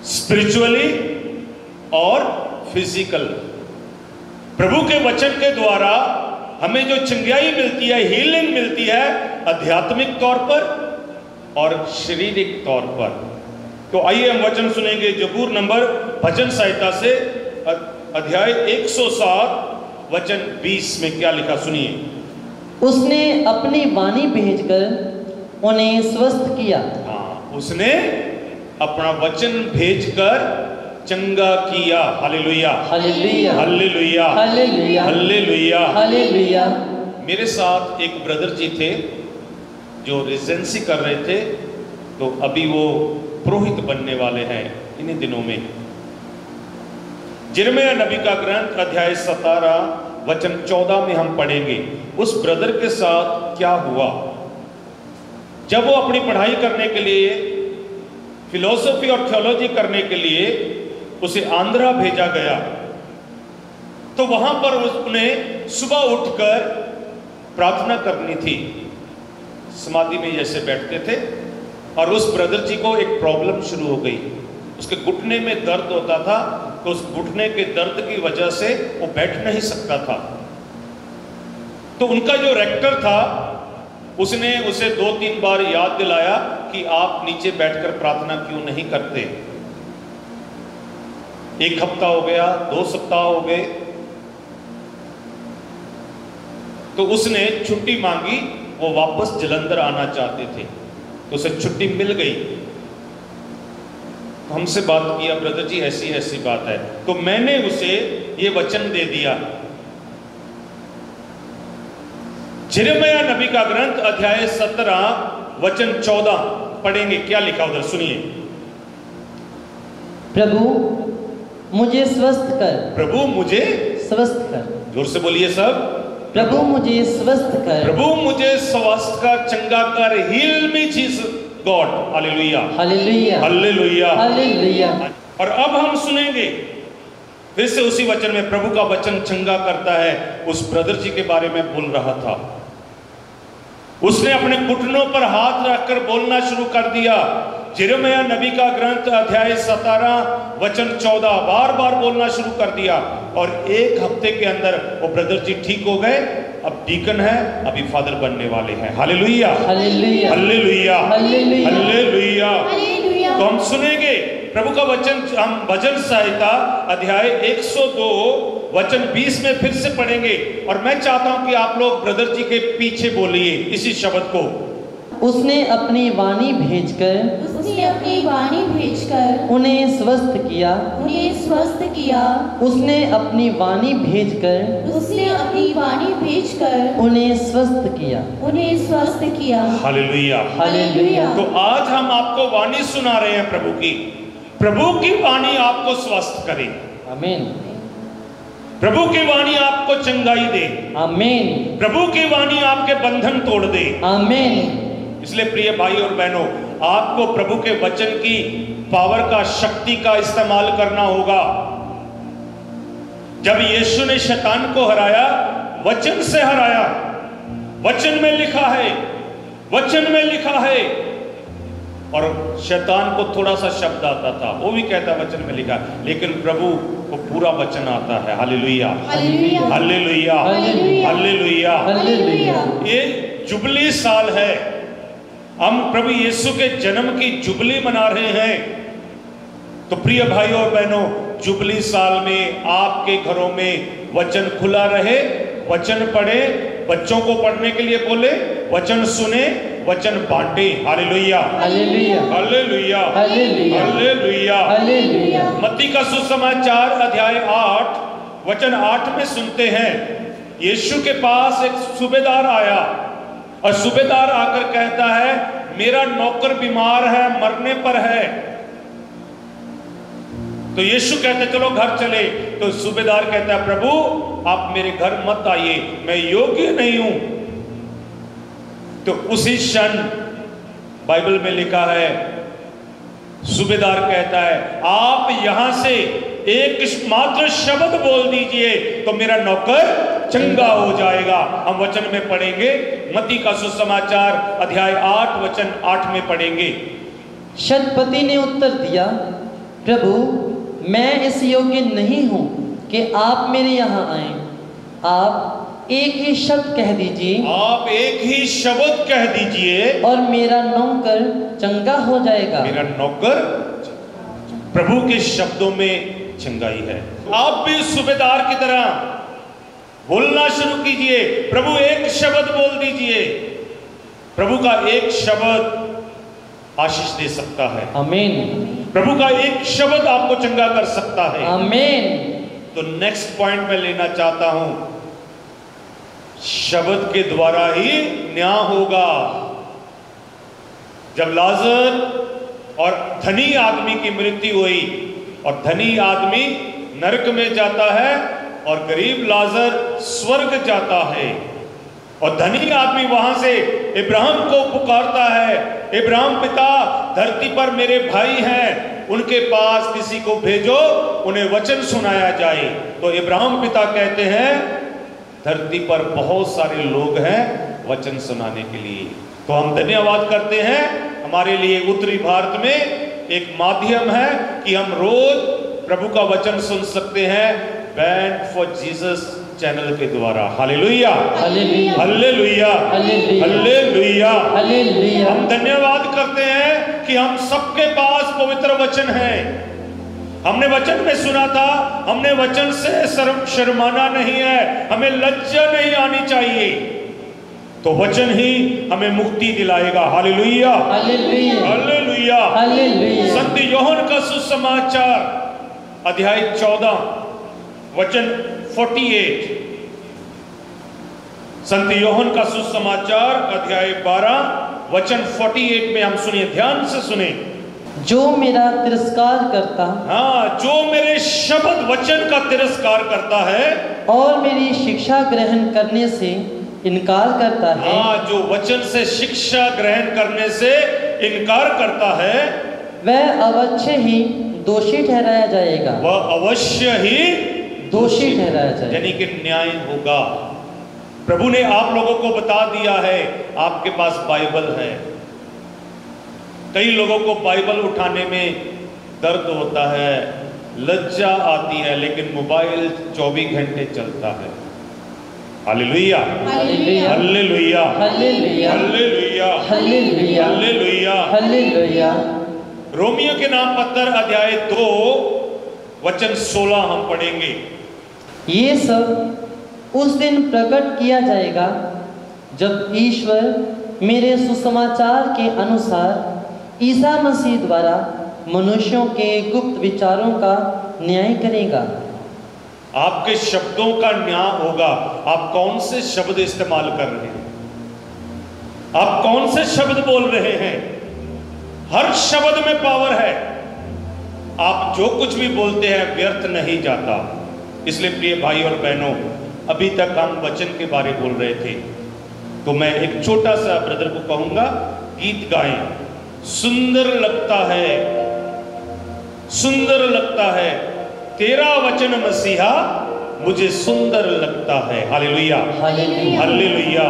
स्पिरिचुअली और फिजिकल। प्रभु के वचन के द्वारा हमें जो चंगाई मिलती है, हीलिंग मिलती है, आध्यात्मिक तौर पर और शारीरिक तौर पर। तो आइए हम वचन सुनेंगे जबूर नंबर भजन संहिता से अध्याय 107 वचन 20 में क्या लिखा, सुनिए। उसने अपनी वाणी भेजकर उन्हें स्वस्थ किया। उसने अपना वचन भेजकर चंगा किया। Hallelujah, hallelujah, hallelujah, hallelujah, hallelujah, hallelujah. मेरे साथ एक ब्रदर जी थे जो रेजिडेंसी कर रहे थे, तो अभी वो पुरोहित बनने वाले हैं इन्हीं दिनों में। यिर्मयाह नबी का ग्रंथ अध्याय 17 वचन 14 में हम पढ़ेंगे उस ब्रदर के साथ क्या हुआ। जब वो अपनी पढ़ाई करने के लिए, फिलोसफी और थियोलॉजी करने के लिए उसे आंध्रा भेजा गया, तो वहां पर उसने सुबह उठकर प्रार्थना करनी थी। समाधि में जैसे बैठते थे, और उस ब्रदर जी को एक प्रॉब्लम शुरू हो गई। उसके घुटने में दर्द होता था, तो उस घुटने के दर्द की वजह से वो बैठ नहीं सकता था। तो उनका जो रेक्टर था उसने उसे 2-3 बार याद दिलाया कि आप नीचे बैठकर प्रार्थना क्यों नहीं करते। 1 हफ्ता हो गया, 2 सप्ताह हो गए, तो उसने छुट्टी मांगी। वो वापस जलंधर आना चाहते थे, तो उसे छुट्टी मिल गई। हमसे बात किया, ब्रदर जी ऐसी ऐसी बात है। तो मैंने उसे ये वचन दे दिया। यिर्मयाह नबी का ग्रंथ अध्याय 17 वचन 14 पढ़ेंगे, क्या लिखा उधर, सुनिए। प्रभु मुझे स्वस्थ कर, प्रभु मुझे स्वस्थ कर, जोर से बोलिए सब। प्रभु मुझे स्वस्थ कर, प्रभु मुझे स्वस्थ कर, चंगा कर। Heal me Jesus God. Hallelujah, hallelujah, hallelujah, hallelujah. और अब हम सुनेंगे फिर से उसी वचन में, प्रभु का वचन चंगा करता है। उस ब्रदर जी के बारे में बोल रहा था। उसने अपने घुटनों पर हाथ रखकर बोलना शुरू कर दिया। यिर्मयाह नबी का ग्रंथ अध्याय 17 वचन 14 बार बार बोलना शुरू कर दिया, और 1 हफ्ते के अंदर वो ब्रदर जी ठीक हो गए। अब डीकन है, अभी फादर बनने वाले हैं। Hallelujah, hallelujah, hallelujah, hallelujah, hallelujah. तो हम सुनेंगे प्रभु का वचन, हम भजन संहिता अध्याय 102 वचन 20 में फिर से पढ़ेंगे। और मैं चाहता हूं कि आप लोग ब्रदर जी के पीछे बोलिए इसी शब्द को। उसने अपनी वाणी भेजकर उन्हें स्वस्थ किया। उसने अपनी वाणी भेजकर उन्हें स्वस्थ किया। हालेलुया। हालेलुया। तो आज हम आपको वाणी सुना रहे हैं प्रभु की वाणी आपको स्वस्थ करे। आमीन। प्रभु की वाणी आपको चंगाई दे। आमीन। प्रभु की वाणी आपके बंधन तोड़ दे। आमीन। इसलिए प्रिय भाई और बहनों, आपको प्रभु के वचन की पावर का, शक्ति का इस्तेमाल करना होगा। जब यीशु ने शैतान को हराया, वचन से हराया। वचन में लिखा है, वचन में लिखा है। और शैतान को थोड़ा सा शब्द आता था, वो भी कहता वचन में लिखा, लेकिन प्रभु को पूरा वचन आता है। Hallelujah, hallelujah, hallelujah, hallelujah. ये जुबली साल है, हम प्रभु यीशु के जन्म की जुबली मना रहे हैं। तो प्रिय भाइयों और बहनों, जुबली साल में आपके घरों में वचन खुला रहे, वचन पढ़े, बच्चों को पढ़ने के लिए बोले, वचन सुने, वचन बांटे। Hallelujah, hallelujah, hallelujah, hallelujah, hallelujah. मत्ती का सुसमाचार अध्याय 8 वचन 8 में सुनते हैं, यीशु के पास एक सूबेदार आया और सूबेदार आकर कहता है, मेरा नौकर बीमार है, मरने पर है। तो यीशु कहते चलो घर चले। तो सूबेदार कहता है, प्रभु आप मेरे घर मत आइए, मैं योग्य नहीं हूं। तो उसी क्षण बाइबल में लिखा है, सूबेदार कहता है, आप यहां से एक मात्र शब्द बोल दीजिए तो मेरा नौकर चंगा हो जाएगा। हम वचन में पढ़ेंगे, मत्ती का सुसमाचार अध्याय 8 वचन 8 में पढ़ेंगे। शतपति ने उत्तर दिया, प्रभु मैं इस योग्य नहीं हूं कि आप मेरे यहाँ आए। आप एक ही शब्द कह दीजिए, आप एक ही शब्द कह दीजिए और मेरा नौकर चंगा हो जाएगा। मेरा नौकर, प्रभु के शब्दों में चंगाई है। आप भी सूबेदार की तरह बोलना शुरू कीजिए, प्रभु एक शब्द बोल दीजिए। प्रभु का एक शब्द आशीष दे सकता है। आमीन। प्रभु का एक शब्द आपको चंगा कर सकता है। आमीन। तो नेक्स्ट पॉइंट में लेना चाहता हूं, शब्द के द्वारा ही न्याय होगा। जब लाजर और धनी आदमी की मृत्यु हुई और धनी आदमी नरक में जाता है और गरीब लाजर स्वर्ग जाता है, और धनी आदमी वहां से इब्राहिम को पुकारता है, इब्राहिम पिता धरती पर मेरे भाई हैं, उनके पास किसी को भेजो, उन्हें वचन सुनाया जाए। तो इब्राहिम पिता कहते हैं, धरती पर बहुत सारे लोग हैं वचन सुनाने के लिए। तो हम धन्यवाद करते हैं, हमारे लिए उत्तरी भारत में एक माध्यम है कि हम रोज प्रभु का वचन सुन सकते हैं, बैंड फॉर जीसस चैनल के द्वारा। Hallelujah, hallelujah, hallelujah, hallelujah, hallelujah. हम धन्यवाद करते हैं कि हम सबके पास पवित्र वचन है। हमने वचन में सुना था, हमने वचन से शर्माना नहीं है, हमें लज्जा नहीं आनी चाहिए। तो वचन ही हमें मुक्ति दिलाएगा। Hallelujah, hallelujah, hallelujah, hallelujah. संत योहन का सुसमाचार अध्याय 14 वचन 48। संत योहन का सुसमाचार अध्याय 12 वचन 48 में हम सुनिए, ध्यान से सुने। जो मेरा तिरस्कार करता, हाँ, जो मेरे शब्द वचन का तिरस्कार करता है और मेरी शिक्षा ग्रहण करने से इनकार करता है, हाँ, जो वचन से शिक्षा ग्रहण करने से इनकार करता है, वह अवश्य ही दोषी ठहराया जाएगा। वह अवश्य ही दोषी ठहराया जाएगा, यानी कि न्याय होगा। प्रभु ने आप लोगों को बता दिया है, आपके पास बाइबल है। कई लोगों को बाइबल उठाने में दर्द होता है, लज्जा आती है, लेकिन मोबाइल 24 घंटे चलता है। Hallelujah, hallelujah, hallelujah, hallelujah, hallelujah, hallelujah, hallelujah. Romeo के नाम पत्र अध्याय 2 वचन 16 हम पढ़ेंगे। ये सब उस दिन प्रकट किया जाएगा जब ईश्वर मेरे सुसमाचार के अनुसार ईसा मसीह द्वारा मनुष्यों के गुप्त विचारों का न्याय करेगा। आपके शब्दों का न्याय होगा। आप कौन से शब्द इस्तेमाल कर रहे हैं? आप कौन से शब्द बोल रहे हैं? हर शब्द में पावर है। आप जो कुछ भी बोलते हैं व्यर्थ नहीं जाता। इसलिए प्रिय भाई और बहनों, अभी तक हम वचन के बारे बोल रहे थे, तो मैं एक छोटा सा ब्रदर को कहूंगा, गीत गाएं। सुंदर लगता है, सुंदर लगता है तेरा वचन मसीहा, मुझे सुंदर लगता है। Hallelujah, hallelujah.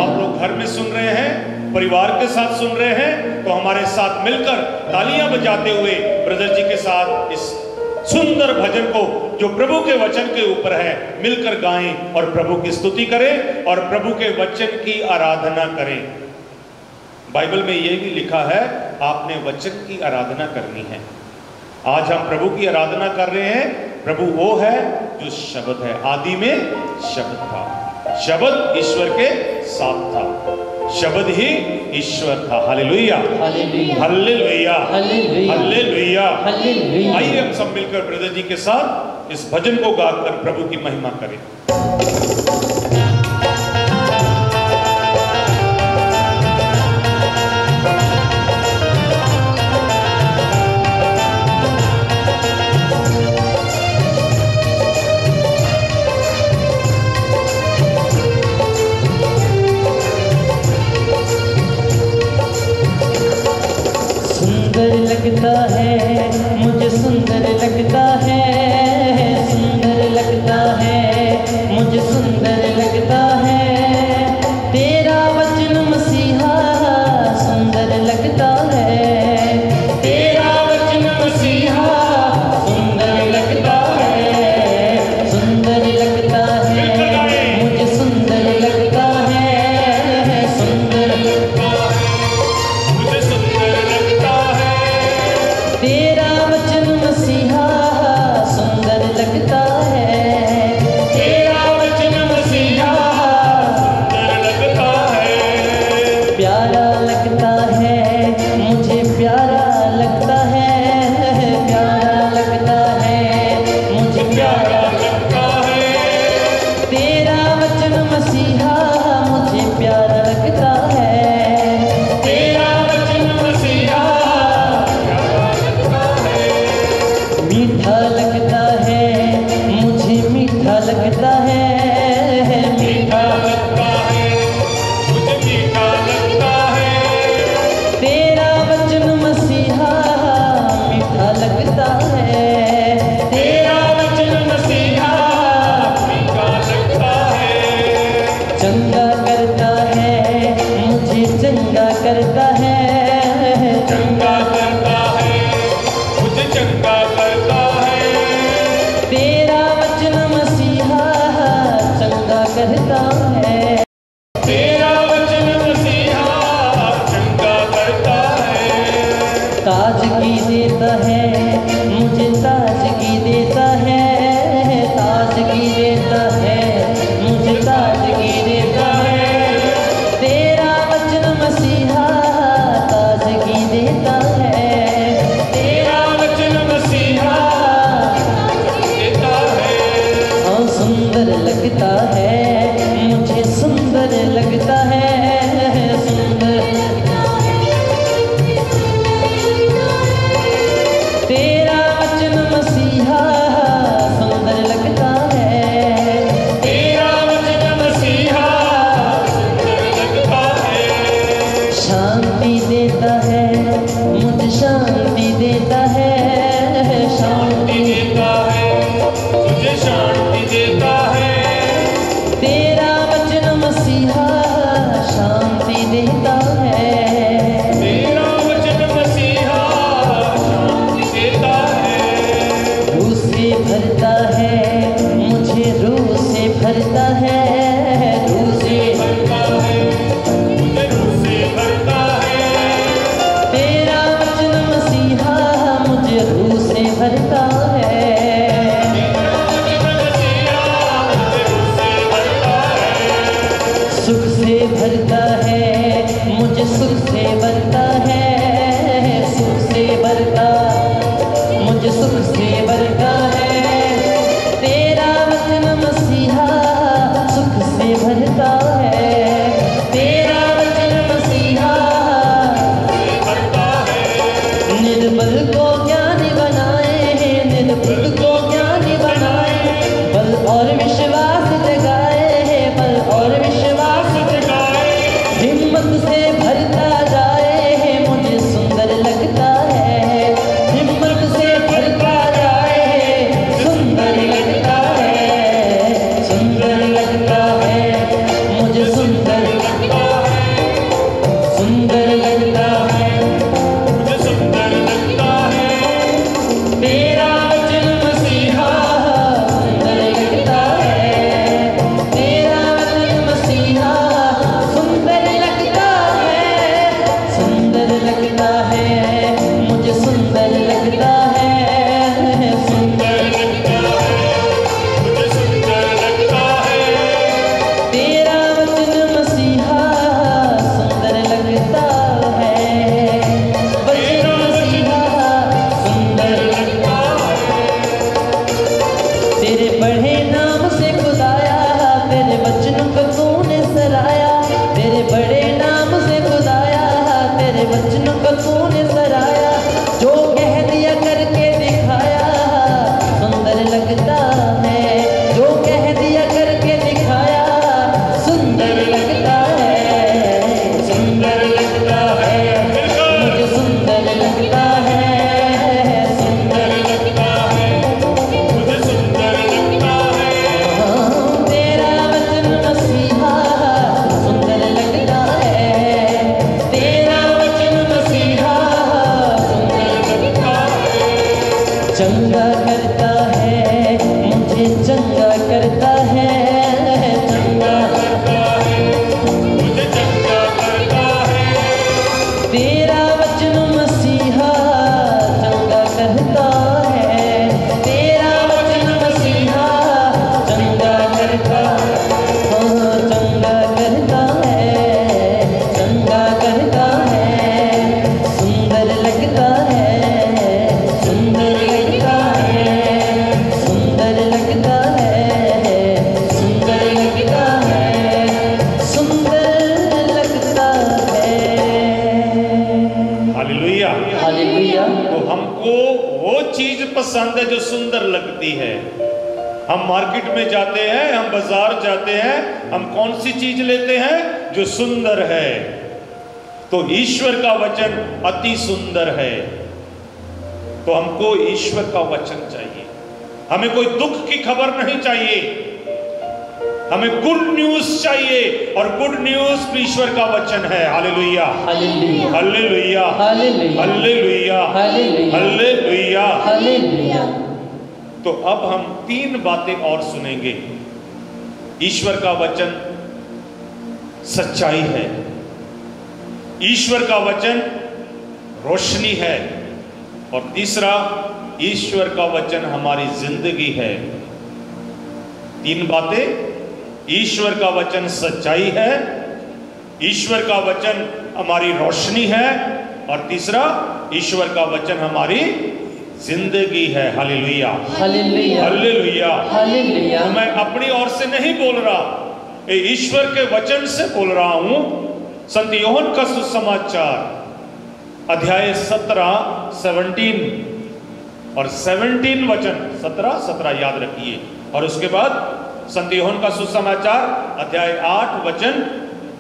आप लोग घर में सुन रहे हैं, परिवार के साथ सुन रहे हैं, तो हमारे साथ मिलकर तालियां बजाते हुए ब्रदर जी के साथ इस सुंदर भजन को जो प्रभु के वचन के ऊपर है मिलकर गाएं और प्रभु की स्तुति करें और प्रभु के वचन की आराधना करें। बाइबल में यह भी लिखा है, आपने वचन की आराधना करनी है। आज हम प्रभु की आराधना कर रहे हैं। प्रभु वो है जो शब्द है। आदि में शब्द था, शब्द ईश्वर के साथ था, शब्द ही ईश्वर था। Hallelujah, hallelujah, hallelujah, hallelujah. आइए हम सब मिलकर ब्रदर जी के साथ इस भजन को गाकर प्रभु की महिमा करें। लगता है मुझे सुंदर लगता है, सुंदर लगता है मुझे सुंदर लगता है तेरा वचन मसीहा, सुंदर लगता है तेरा वचन मसीहा, सुंदर लगता है, सुंदर लगता है मुझे सुंदर लगता है, सुंदर लगता है मुझे सुंदर लगता है तेरा वचन मसीहा, सुंदर लगता है तेरा वचन मसीहा, सुंदर लगता है। प्यारा लगता है मुझे, प्यारा लगता है, प्यारा लगता है मुझे, प्यारा लगता है तेरा वचन मसीहा, मुझे प्यारा लगता है तेरा वचन मसीहा, मीठा लगता है मुझे, मीठा लगता है, मीठा लगता है मुझे, मीठा लगता है तेरा वचन मसीहा, मीठा लगता है तेरा वचन मसीहा, मीठा लगता है। चंगा करता है मुझे, चंगा करता है, चंगा करता है मुझे, चंगा करता है तेरा वचन मसीहा, चंगा करता है तेरा वचन मसीहा, चंगा करता है। ताजगी देता है मुझे, ताजगी देता है, ताजगी देता है मुझे, ताजगी देता है तेरा वचन मसीहा, ताजगी देता है तेरा वचन मसीहा, देता है। हाँ सुंदर लगता है मुझे, सुंदर लगता है, सुंदर तेरा वचन मसीहा, सुंदर लगता है तेरा वचन मसीहा, सुंदर लगता है। शांति देता है मुझे, शांति देता है, शांति देता है मुझे, शांति देता है तेरा वचन मसीहा, शांति देता है तेरा वचन मसीहा, शांति देता है। रूह से भरता है मुझे, रूह से भरता है, रूह से भरता है मुझे, रूह से भरता है तेरा वचन मसीहा, मुझे रूह से भरता है तेरा वचन मसीहा, मुझे रूह से भरता है। सुख से भरता है मुझे सुख से भरता है, सुख से भरता, मुझे सुख से भरता है। तेरा वचन मसीहा सुख से भरता है, तेरा वचन मसीहा भरता है। निर्बल को ज्ञानी बनाए, निर्बल को ज्ञानी बनाए, बल और विश्वास जगाए, बल और विश्वास जगाए। हिम्मत से भरता जाए, मुझे सुंदर लगता है, हिम्मत से भरता जाए, सुंदर लगता है, सुंदर लगता है, मुझे सुंदर लगता है, सुंदर लगता है, मुझे सुंदर लगता है। तेरा वचन मसीहा सुंदर लगता है, तेरा वचन मसीहा सुंदर लगता है, सुंदर लगता है, मुझे सुंदर लगता है, सुंदर लगता है, मुझे सुंदर लगता है। तेरा वचन मसीहा सुंदर लगता है, वचन मसीहा सुंदर लगता है। तेरे बड़े नाम से खुदाया, तेरे वचनों को तूने सराया, तेरे बड़े नाम से खुदाया, तेरे वचनों को तूने सराया। जो कह दिया करके दिखाया, सुंदर लगता है, जो कह दिया करके दिखाया, सुंदर लगता है, सुंदर लगता है, मुझे सुंदर लगता है, सुंदर लगता है, मुझे सुंदर लगता है। तेरा वचन मसीहा सुंदर लगता है, तेरा वचन मसीहा सुंदर लगता है। चंगा करता है, मुझे चंगा करता है, चंगा करता है, मुझे चंगा करता है। तेरा वचन मसीहा चंगा करता है, तेरा वचन मसीहा चंगा करता है, चंगा करता है, चंगा करता है, सुंदर लगता है, सुंदर लगता है, सुंदर लगता है, सुंदर लगता है, सुंदर लगता है। हालेलुया। हालेलुया। तो हमको वो चीज पसंद है जो सुंदर लगती है। हम मार्केट में जाते हैं, हम बाजार जाते हैं, हम कौन सी चीज लेते हैं? जो सुंदर है। तो ईश्वर का वचन अति सुंदर है। तो हमको ईश्वर का वचन चाहिए। हमें कोई दुख की खबर नहीं चाहिए, हमें गुड न्यूज चाहिए, और गुड न्यूज ईश्वर का वचन है। Hallelujah, hallelujah, hallelujah, hallelujah, hallelujah, hallelujah, hallelujah. Hallelujah. तो अब हम 3 बातें और सुनेंगे। ईश्वर का वचन सच्चाई है, ईश्वर का वचन रोशनी है, और तीसरा, ईश्वर का वचन हमारी जिंदगी है। 3 बातें। ईश्वर का वचन सच्चाई है, ईश्वर का वचन हमारी रोशनी है, और तीसरा, ईश्वर का वचन हमारी जिंदगी है। Hallelujah, hallelujah, hallelujah, hallelujah. तो मैं अपनी ओर से नहीं बोल रहा, ये ईश्वर के वचन से बोल रहा हूं। संत यूहन्ना का सुसमाचार अध्याय 17 और 17 वचन 17 याद रखिए। और उसके बाद संत यूहन्ना का सुसमाचार अध्याय 8 वचन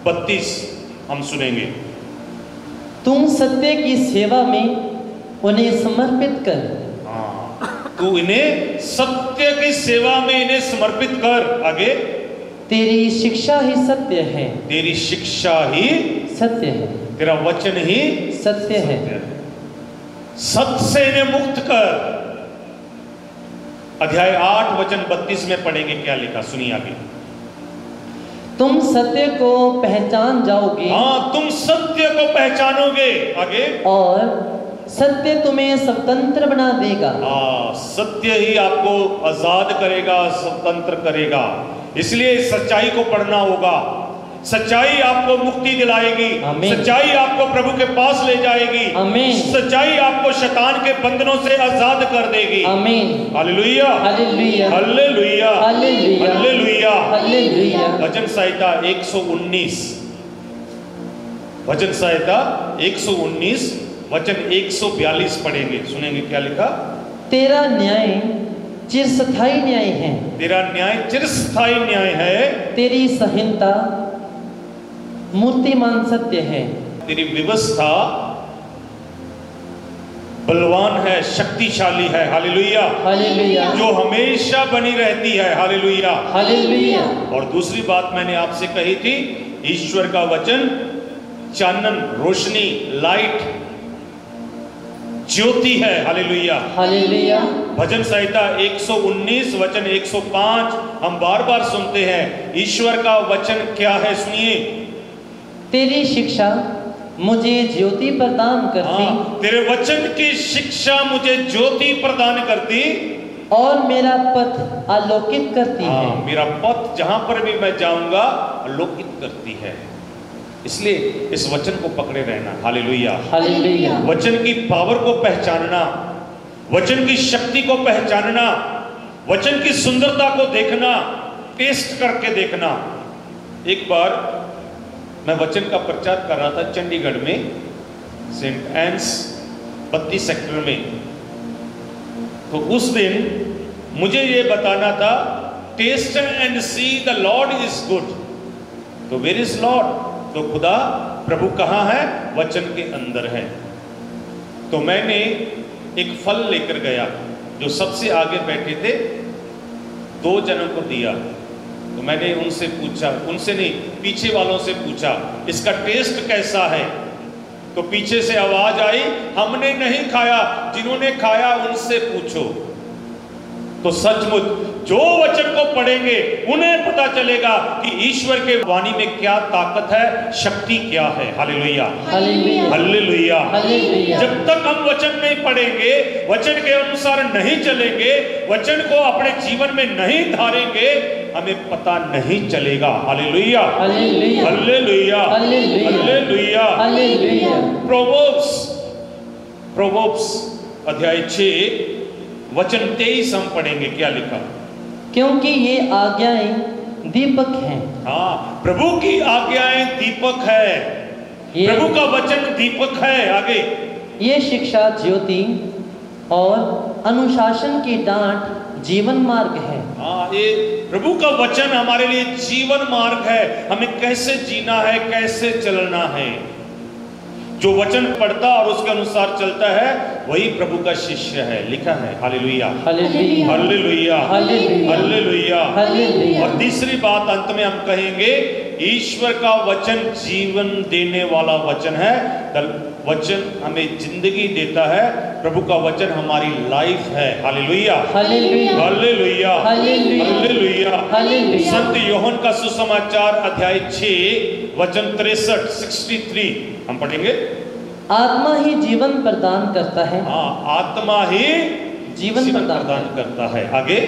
32 हम सुनेंगे। तुम सत्य की सेवा में उन्हें समर्पित कर। तू इन्हें सत्य की सेवा में इन्हें समर्पित कर। आगे, तेरी शिक्षा ही सत्य है, तेरी शिक्षा ही सत्य है, तेरा वचन ही सत्य है। सत्य से इन्हें मुक्त कर। अध्याय 8 वचन 32 में पढ़ेंगे क्या लिखा, सुनिए आगे। तुम सत्य को पहचान जाओगे। हाँ, तुम सत्य को पहचानोगे। आगे, और सत्य तुम्हें स्वतंत्र बना देगा। सत्य ही आपको आजाद करेगा, स्वतंत्र करेगा। इसलिए सच्चाई को पढ़ना होगा, सच्चाई आपको मुक्ति दिलाएगी, आमीन। सच्चाई आपको प्रभु के पास ले जाएगी, आमीन। सच्चाई आपको शैतान के बंधनों से आजाद कर देगी। Amen. Hallelujah, hallelujah, hallelujah, hallelujah, hallelujah. Hallelujah. भजन संहिता 119, भजन संहिता 119 वचन 142 पढ़ेंगे, सुनेंगे क्या लिखा। तेरा न्याय चिरस्थायी न्याय है, तेरा न्याय चिरस्थायी न्याय है, तेरी संहिता मूर्तिमान सत्य है, तेरी व्यवस्था बलवान है, शक्तिशाली है। हालेलुया, हालेलुया, जो हमेशा बनी रहती है। Hallelujah, hallelujah. और दूसरी बात मैंने आपसे कही थी, ईश्वर का वचन चानन, रोशनी, लाइट, ज्योति है। Hallelujah, hallelujah. भजन संहिता 119 वचन 105 हम बार बार सुनते हैं। ईश्वर का वचन क्या है, सुनिए। तेरी शिक्षा मुझे ज्योति प्रदान करती, तेरे वचन की शिक्षा मुझे ज्योति प्रदान करती और मेरा पथ आलोकित करती है। मेरा पथ जहां पर भी मैं जाऊंगा आलोकित करती है। इसलिए इस वचन को पकड़े रहना। Hallelujah, hallelujah. वचन की पावर को पहचानना, वचन की शक्ति को पहचानना, वचन की सुंदरता को देखना, टेस्ट करके देखना। एक बार मैं वचन का प्रचार कर रहा था चंडीगढ़ में, सेंट एन्स 32 सेक्टर में। तो उस दिन मुझे ये बताना था, taste and see the Lord is good. तो वेयर इज लॉर्ड? तो खुदा प्रभु कहाँ है? वचन के अंदर है। तो मैंने एक फल लेकर गया जो सबसे आगे बैठे थे, 2 जनों को दिया। तो मैंने उनसे पूछा, उनसे नहीं, पीछे वालों से पूछा, इसका टेस्ट कैसा है? तो पीछे से आवाज आई, हमने नहीं खाया, जिन्होंने खाया उनसे पूछो। तो सचमुच जो वचन को पढ़ेंगे उन्हें पता चलेगा कि ईश्वर के वाणी में क्या ताकत है, शक्ति क्या है। Hallelujah, hallelujah, hallelujah, hallelujah. जब तक हम वचन नहीं पढ़ेंगे, वचन के अनुसार नहीं चलेंगे, वचन को अपने जीवन में नहीं धारेंगे, हमें पता नहीं चलेगा। Hallelujah, hallelujah, hallelujah, hallelujah, hallelujah, hallelujah. Proverbs अध्याय 6 वचन 23 हम पढ़ेंगे। क्या लिखा? क्योंकि ये आज्ञाएं दीपक हैं। हाँ, प्रभु की आज्ञाएं दीपक है, प्रभु का वचन दीपक है। आगे, ये शिक्षा ज्योति और अनुशासन की डांट जीवन मार्ग है। हाँ, ये प्रभु का वचन हमारे लिए जीवन मार्ग है। हमें कैसे जीना है, कैसे चलना है। जो वचन पढ़ता और उसके अनुसार चलता है वही प्रभु का शिष्य है। लिखा है। Hallelujah, hallelujah, hallelujah, hallelujah, hallelujah, hallelujah. और तीसरी बात अंत में हम कहेंगे, ईश्वर का वचन जीवन देने वाला वचन है। वचन हमें जिंदगी देता है। प्रभु का वचन हमारी लाइफ है। Hallelujah, hallelujah, hallelujah, hallelujah, hallelujah, hallelujah. संत यूहन्ना का सुसमाचार अध्याय 6 वचन 63 हम पढ़ेंगे। आत्मा ही जीवन प्रदान करता है। हाँ, आत्मा ही जीवन प्रदान करता है। आगे,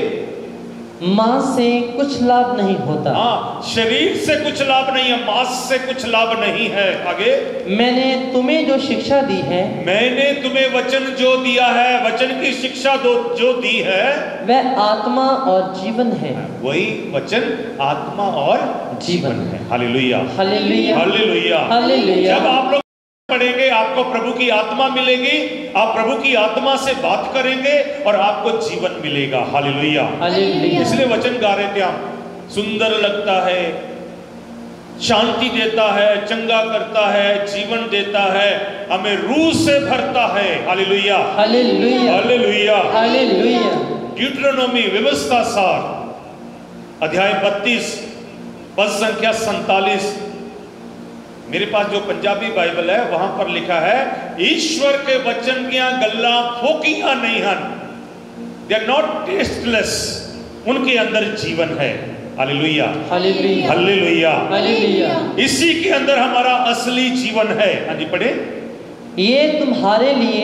मांस से कुछ लाभ नहीं होता। हाँ, शरीर से कुछ लाभ नहीं है, मांस से कुछ लाभ नहीं है। आगे, मैंने तुम्हें जो शिक्षा दी है, मैंने तुम्हें वचन जो दिया है, वचन की शिक्षा जो दी है, वह आत्मा और जीवन है। वही वचन आत्मा और जीवन है। Hallelujah, hallelujah, hallelujah, hallelujah. जब आप लोग पढ़ेंगे आपको प्रभु की आत्मा मिलेगी, आप प्रभु की आत्मा से बात करेंगे और आपको जीवन मिलेगा। Hallelujah, hallelujah. इसलिए वचन गा रहे थे हम, सुंदर लगता है, शांति देता है, चंगा करता है, जीवन देता है, हमें रूह से भरता है। Hallelujah, hallelujah, hallelujah, hallelujah. Deuteronomy व्यवस्था सार अध्याय 32 पद संख्या 47। मेरे पास जो पंजाबी बाइबल है वहां पर लिखा है, ईश्वर के वचन दियां गल्लां फोकियां नहीं हन, दे आर नॉट टेस्टलेस, उनके अंदर जीवन है। Hallelujah, hallelujah, hallelujah, hallelujah. इसी के अंदर हमारा असली जीवन है। हाँ जी, पढ़े। ये तुम्हारे लिए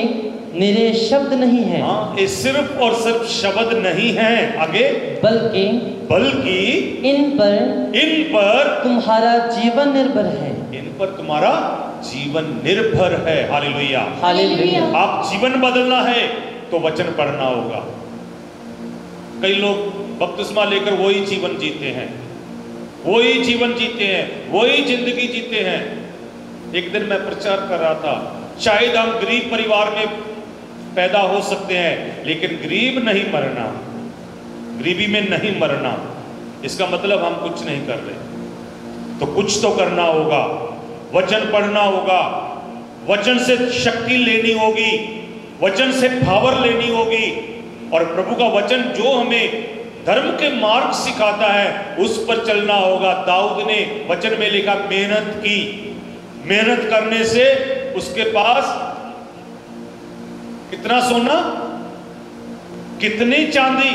निरे शब्द नहीं है, हाँ, ये सिर्फ और सिर्फ शब्द नहीं है, आगे बल्कि इन पर तुम्हारा जीवन निर्भर है। इन पर तुम्हारा जीवन निर्भर है। Hallelujah, hallelujah. आप जीवन बदलना है तो वचन पढ़ना होगा। कई लोग बपतिस्मा लेकर वही जीवन जीते हैं, वही जीवन जीते हैं, वही जिंदगी जीते हैं। एक दिन मैं प्रचार कर रहा था, शायद हम गरीब परिवार में पैदा हो सकते हैं, लेकिन गरीब नहीं मरना, गरीबी में नहीं मरना, इसका मतलब हम कुछ नहीं कर रहे। तो कुछ तो करना होगा, वचन पढ़ना होगा, वचन से शक्ति लेनी होगी, वचन से पावर लेनी होगी, और प्रभु का वचन जो हमें धर्म के मार्ग सिखाता है उस पर चलना होगा। दाऊद ने वचन में लिखा, मेहनत की, मेहनत करने से उसके पास कितना सोना, कितनी चांदी,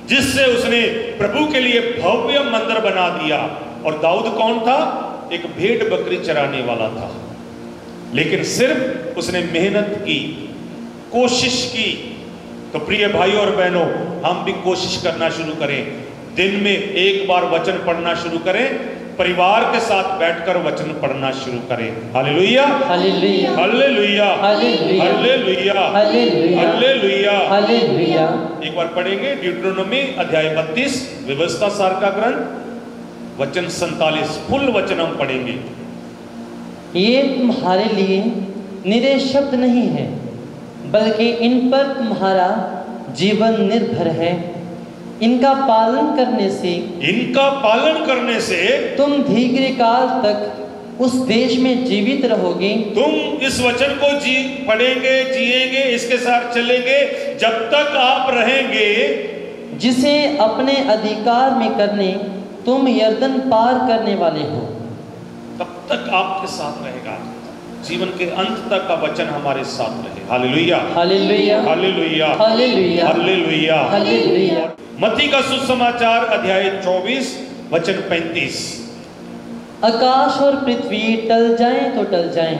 जिससे उसने प्रभु के लिए भव्य मंदिर बना दिया। और दाऊद कौन था? एक भेड़ बकरी चराने वाला था, लेकिन सिर्फ उसने मेहनत की, कोशिश की। तो प्रिय भाइयों और बहनों, हम भी कोशिश करना शुरू करें, दिन में एक बार वचन पढ़ना शुरू करें, परिवार के साथ बैठकर वचन पढ़ना शुरू करें। Hallelujah, hallelujah, hallelujah, hallelujah, hallelujah, hallelujah, hallelujah, hallelujah. एक बार पढ़ेंगे ड्यूटेरोनोमी अध्याय 32, व्यवस्था सार का ग्रंथ, वचन 47, फुल वचन हम पढ़ेंगे। ये तुम्हारे लिए निरे शब्द नहीं है, बल्कि इन पर तुम्हारा जीवन निर्भर है। इनका पालन करने से तुम दीर्घ काल तक उस देश में जीवित रहोगे। तुम इस वचन को पढ़ेंगे, जिएंगे, इसके साथ चलेंगे जब तक आप रहेंगे, जिसे अपने अधिकार में करने तुम यर्दन पार करने वाले हो। तब तक आपके साथ रहेगा, जीवन के अंत तक का वचन हमारे साथ रहे। Hallelujah, hallelujah, hallelujah, hallelujah, hallelujah, hallelujah. मत्ती का सुसमाचार अध्याय 24 वचन 35। आकाश और पृथ्वी टल जाएं तो टल जाएं,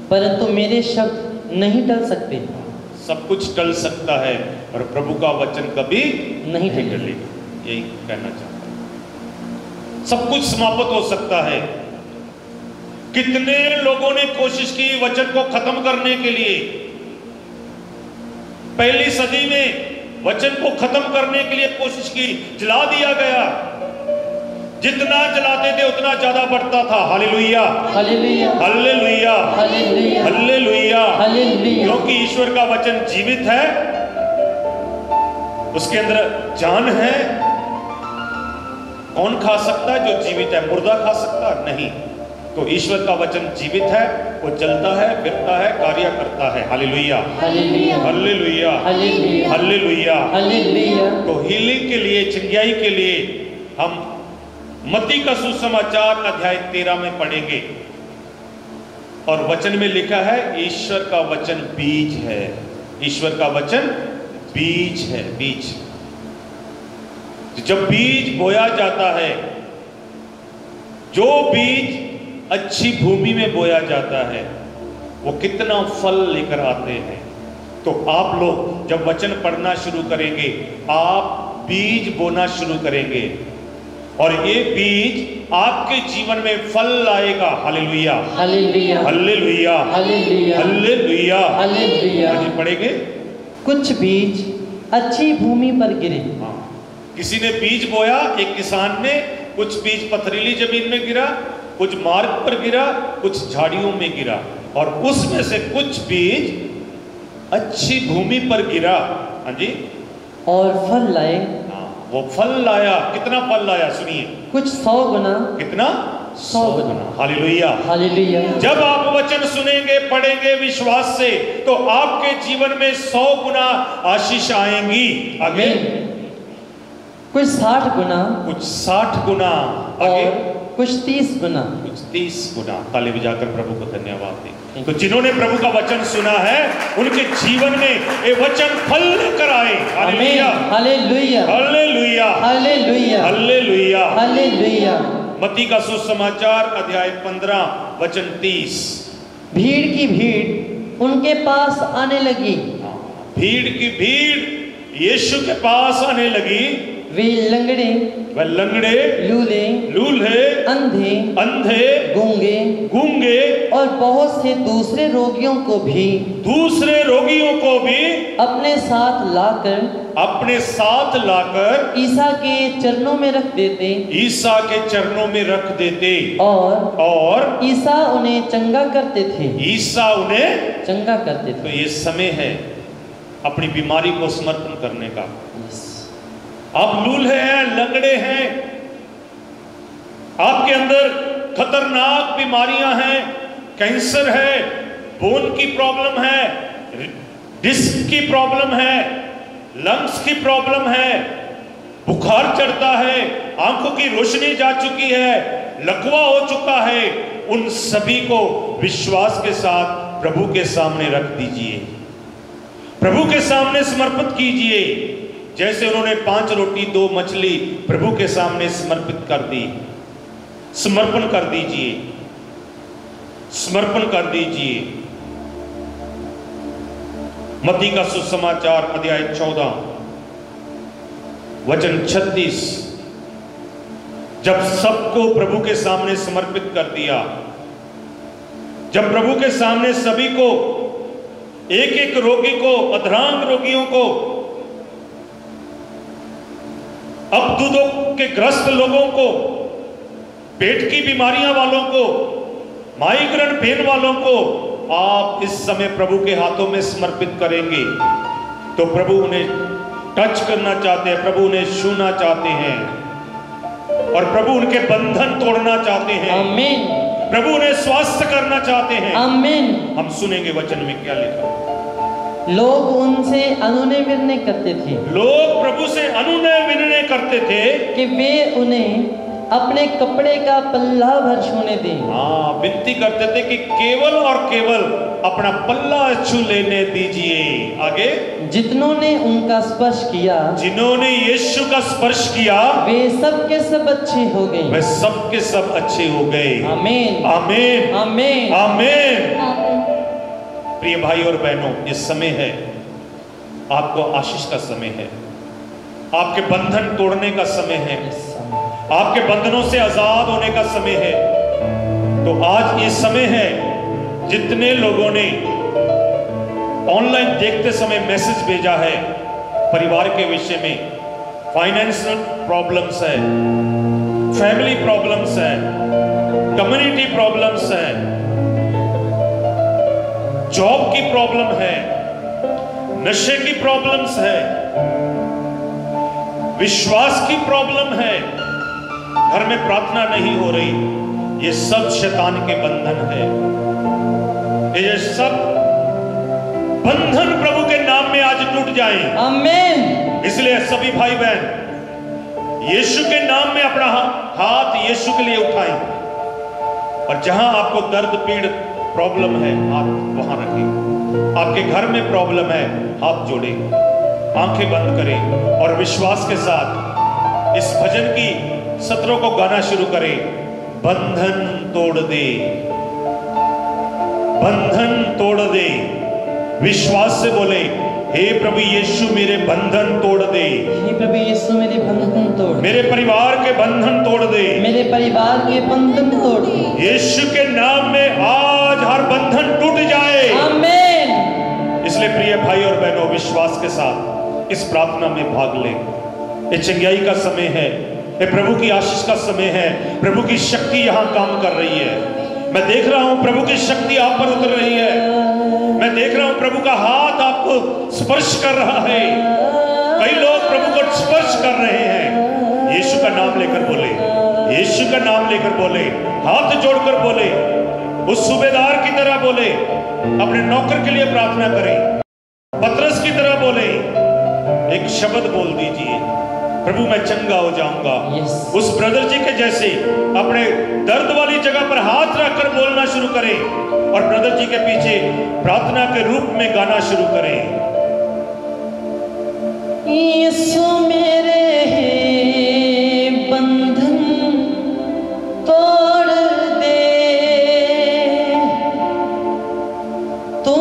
परंतु मेरे शब्द नहीं टल सकते। सब कुछ टल सकता है और प्रभु का वचन कभी नहीं टलेगा, यही कहना चाहता हूं। सब कुछ समाप्त हो सकता है। कितने लोगों ने कोशिश की वचन को खत्म करने के लिए। पहली सदी में वचन को खत्म करने के लिए कोशिश की, जला दिया गया। जितना जलाते थे उतना ज्यादा बढ़ता था। Hallelujah, hallelujah, hallelujah, hallelujah, hallelujah, hallelujah. क्योंकि ईश्वर का वचन जीवित है, उसके अंदर जान है। कौन खा सकता है? जो जीवित है। मुर्दा खा सकता? नहीं। तो ईश्वर का वचन जीवित है, वो जलता है, फिरता है, कार्य करता है। Hallelujah, hallelujah, hallelujah, hallelujah, hallelujah. Hallelujah. तो हीलिंग के लिए, चंगाई के लिए हम मत्ती का सुसमाचार अध्याय 13 में पढ़ेंगे। और वचन में लिखा है, ईश्वर का वचन बीज है। ईश्वर का वचन बीज है। बीज, जब बीज बोया जाता है, जो बीज अच्छी भूमि में बोया जाता है, वो कितना फल लेकर आते हैं। तो आप लोग जब वचन पढ़ना शुरू करेंगे, आप बीज बोना शुरू करेंगे, और ये बीज आपके जीवन में फल लाएगा। Hallelujah, hallelujah, hallelujah, hallelujah, hallelujah, hallelujah. आज पढ़ेंगे। कुछ बीज अच्छी भूमि पर गिरे। हाँ, किसी ने बीज बोया, एक किसान ने। कुछ बीज पथरीली जमीन में गिरा, कुछ मार्ग पर गिरा, कुछ झाड़ियों में गिरा, और उसमें से कुछ बीज अच्छी भूमि पर गिरा। हाँ जी, और फल लाए। हाँ, वो फल लाया। कितना फल लाया? सुनिए, कुछ 100 गुना। कितना? 100 गुना। Hallelujah, hallelujah. जब आप वचन सुनेंगे, पढ़ेंगे विश्वास से, तो आपके जीवन में 100 गुना आशीष आएंगी। आगे कुछ 60 गुना, कुछ 60 गुना, आगे और कुछ 30 गुना, कुछ 30 गुना। ताली बजाकर प्रभु को धन्यवाद दें। तो जिन्होंने प्रभु का वचन सुना है, उनके जीवन में ये वचन फल लेकर आए। Hallelujah, hallelujah, hallelujah, hallelujah, hallelujah, hallelujah. मत्ती का सुसमाचार अध्याय 15 वचन 30। भीड़ की भीड़ उनके पास आने लगी। भीड़ की भीड़ यीशु के पास आने लगी। वे लंगड़े, वह लंगड़े, लूले, लूल्हे, अंधे, अंधे, गूंगे गूंगे और बहुत से दूसरे रोगियों को भी अपने साथ लाकर ईसा के चरणों में रख देते और ईसा उन्हें चंगा करते थे। तो ये समय है अपनी बीमारी को समर्पण करने का। आप लूल्हे हैं, लंगड़े हैं, आपके अंदर खतरनाक बीमारियां हैं, कैंसर है, बोन की प्रॉब्लम है, डिस्क की प्रॉब्लम है, लंग्स की प्रॉब्लम है, बुखार चढ़ता है, आंखों की रोशनी जा चुकी है, लकवा हो चुका है, उन सभी को विश्वास के साथ प्रभु के सामने रख दीजिए, प्रभु के सामने समर्पित कीजिए। जैसे उन्होंने 5 रोटी 2 मछली प्रभु के सामने समर्पित कर दी। समर्पण कर दीजिए, समर्पण कर दीजिए। मत्ती का सुसमाचार अध्याय 14 वचन 36। जब सबको प्रभु के सामने समर्पित कर दिया, जब प्रभु के सामने सभी को, एक एक रोगी को, अधरांग रोगियों को, अबदूदों के ग्रस्त लोगों को, पेट की बीमारियां वालों को, माइग्रेन पेन वालों को आप इस समय प्रभु के हाथों में समर्पित करेंगे तो प्रभु उन्हें टच करना चाहते हैं, प्रभु उन्हें छूना चाहते हैं और प्रभु उनके बंधन तोड़ना चाहते हैं। आमीन। प्रभु उन्हें स्वास्थ्य करना चाहते हैं। आमीन। हम सुनेंगे वचन में क्या लिखा। लोग उनसे अनुनय विनय करते थे, लोग प्रभु से अनुनय विनय करते थे कि वे उन्हें अपने कपड़े का पल्ला भर छूने दें। हाँ, विनती करते थे कि केवल और केवल अपना पल्ला छू लेने दीजिए। आगे, जितनों ने उनका स्पर्श किया, जिन्होंने यीशु का स्पर्श किया, वे सब के सब अच्छे हो गए। वे सब के सब अच्छे हो गए। आमीन। आमीन। आमीन। आमीन। प्रिय भाई और बहनों, ये समय है, आपको आशीष का समय है, आपके बंधन तोड़ने का समय है, आपके बंधनों से आजाद होने का समय है। तो आज ये समय है, जितने लोगों ने ऑनलाइन देखते समय मैसेज भेजा है परिवार के विषय में, फाइनेंशियल प्रॉब्लम्स है, फैमिली प्रॉब्लम्स है, कम्युनिटी प्रॉब्लम्स है, जॉब की प्रॉब्लम है, नशे की प्रॉब्लम्स है, विश्वास की प्रॉब्लम है, घर में प्रार्थना नहीं हो रही, ये सब शैतान के बंधन है। ये सब बंधन प्रभु के नाम में आज टूट जाएं। आमीन। इसलिए सभी भाई बहन यीशु के नाम में अपना हाथ यीशु के लिए उठाएं और जहां आपको दर्द पीड़ प्रॉब्लम है, हाथ वहां रखें। आपके घर में प्रॉब्लम है, हाथ जोड़ें, आंखें बंद करें और विश्वास के साथ इस भजन की सत्रों को गाना शुरू करें। बंधन तोड़ दे, बंधन तोड़ दे। विश्वास से बोले, हे प्रभु यीशु मेरे बंधन तोड़ दे, हे प्रभु यीशु मेरे बंधन तोड़ दे, मेरे परिवार के बंधन तोड़ दे, मेरे परिवार के बंधन तोड़ दे। यीशु के नाम में आज हर बंधन टूट जाए। आमीन। इसलिए प्रिय भाई और बहनों, विश्वास के साथ इस प्रार्थना में भाग लें। ये चंगाई का समय है, ये प्रभु की आशीष का समय है, प्रभु की शक्ति यहाँ काम कर रही है। मैं देख रहा हूँ प्रभु की शक्ति आप पर उतर रही है। मैं देख रहा हूँ प्रभु का हाथ आपको स्पर्श कर रहा है। कई लोग प्रभु को स्पर्श कर रहे हैं। यीशु का नाम लेकर बोले, यीशु का नाम लेकर बोले, हाथ जोड़कर बोले, उस सूबेदार की तरह बोले, अपने नौकर के लिए प्रार्थना करें, पतरस की तरह बोले, एक शब्द बोल दीजिए, प्रभु मैं चंगा हो जाऊंगा। उस ब्रदर जी के जैसे अपने दर्द वाली जगह पर हाथ रखकर बोलना शुरू करें और ब्रदर जी के पीछे प्रार्थना के रूप में गाना शुरू करें। यीशु मेरे बंधन तोड़ दे, तू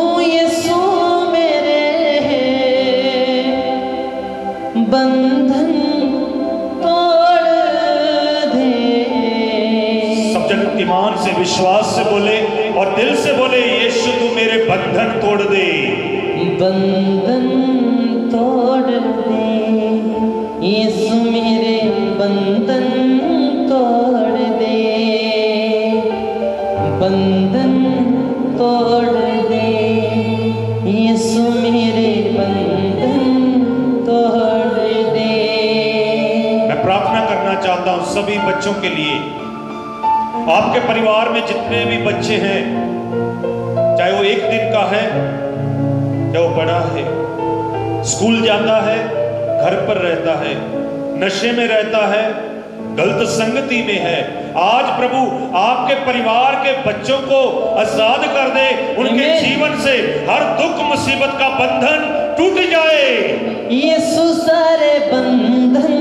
ईमान से, विश्वास से बोले और दिल से बोले, यीशु तू मेरे बंधन तोड़ दे, बंधन तोड़ दे, यीशु मेरे बंधन तोड़ दे, बंधन तोड़ दे, यीशु मेरे बंधन तोड़ दे। मैं प्रार्थना करना चाहता हूं सभी बच्चों के लिए। आपके परिवार में जितने भी बच्चे हैं, चाहे वो 1 दिन का है, चाहे वो बड़ा है, स्कूल जाता है, घर पर रहता है, नशे में रहता है, गलत संगति में है, आज प्रभु आपके परिवार के बच्चों को आजाद कर दे, उनके जीवन से हर दुख मुसीबत का बंधन टूट जाए। यीशु सारे बंधन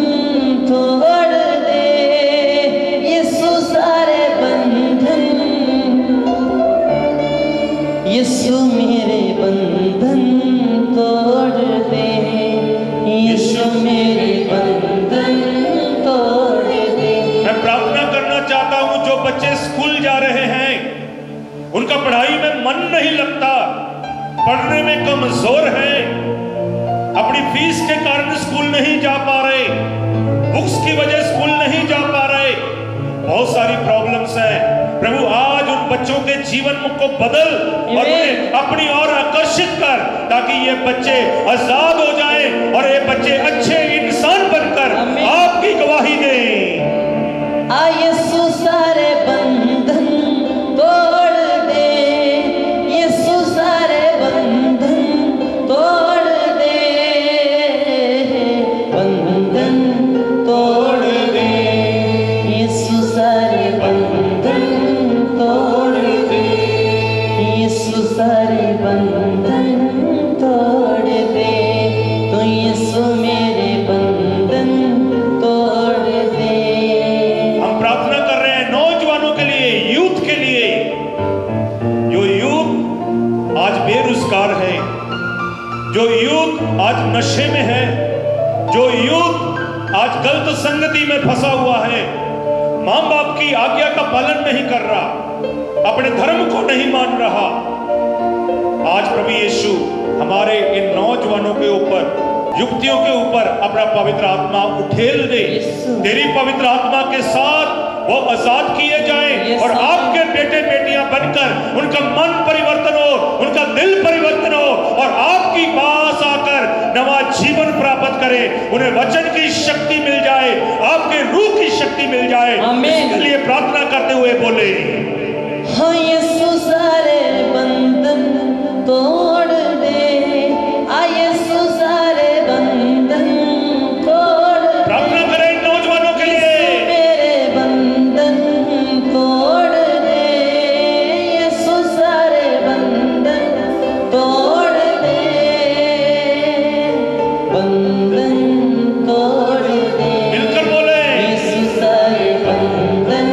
तोड़ दे, यीशु सारे बंधन, यीशु मेरे बंधन तोड़ दे, यीशु मेरे बंधन तोड़ दे। मैं प्रार्थना करना चाहता हूं जो बच्चे स्कूल जा रहे हैं, उनका पढ़ाई में मन नहीं लगता, पढ़ने में कमजोर है, अपनी फीस के कारण स्कूल नहीं जा पा रहे, बुक्स की वजह स्कूल नहीं जा पा रहे, बहुत सारी प्रॉब्लम्स हैं। प्रभु आज उन बच्चों के जीवन को बदल और उन्हें अपनी ओर आकर्षित कर, ताकि ये बच्चे आजाद हो जाएं और ये बच्चे अच्छे इंसान बनकर आपकी गवाही दें। यीशु सारे बंधन तोड़ दे, यीशु सारे बंधन तोड़ दे, बंधन तोड़ दे, यीशु सारे बंधन तोड़ दे, यीशु सारे बंधन तोड़ दे, तो यीशु मेरे बंधन तोड़ दे। हम प्रार्थना कर रहे हैं नौजवानों के लिए, यूथ के लिए, जो यूथ आज बेरोजगार है, जो यूथ आज नशे में है, जो यूथ आज गलत संगति में फंसा हुआ है, मां बाप की आज्ञा का पालन नहीं कर रहा, अपने धर्म को नहीं मान रहा, आज प्रभु यीशु हमारे इन नौजवानों के ऊपर, युवतियों के ऊपर अपना पवित्र आत्मा उठेल दे। तेरी पवित्र आत्मा के साथ वो आजाद किए जाएं और आपके बेटे बेटियां बनकर उनका मन परिवर्तन हो, उनका दिल परिवर्तन हो और आपकी पास आकर नवा जीवन प्राप्त करें, उन्हें वचन की शक्ति मिल जाए, आपके रूह की शक्ति मिल जाए। इसके लिए प्रार्थना करते हुए बोले, हाँ यीशु सारे बंधन तोड़ दे, यीशु सारे बंधन तोड़ दे। प्रार्थना करें नौजवानों के लिए, मेरे बंधन तोड़ दे, यीशु सारे बंधन तोड़ दे, बंधन तोड़ दे। मिलकर बोले, यीशु सारे बंधन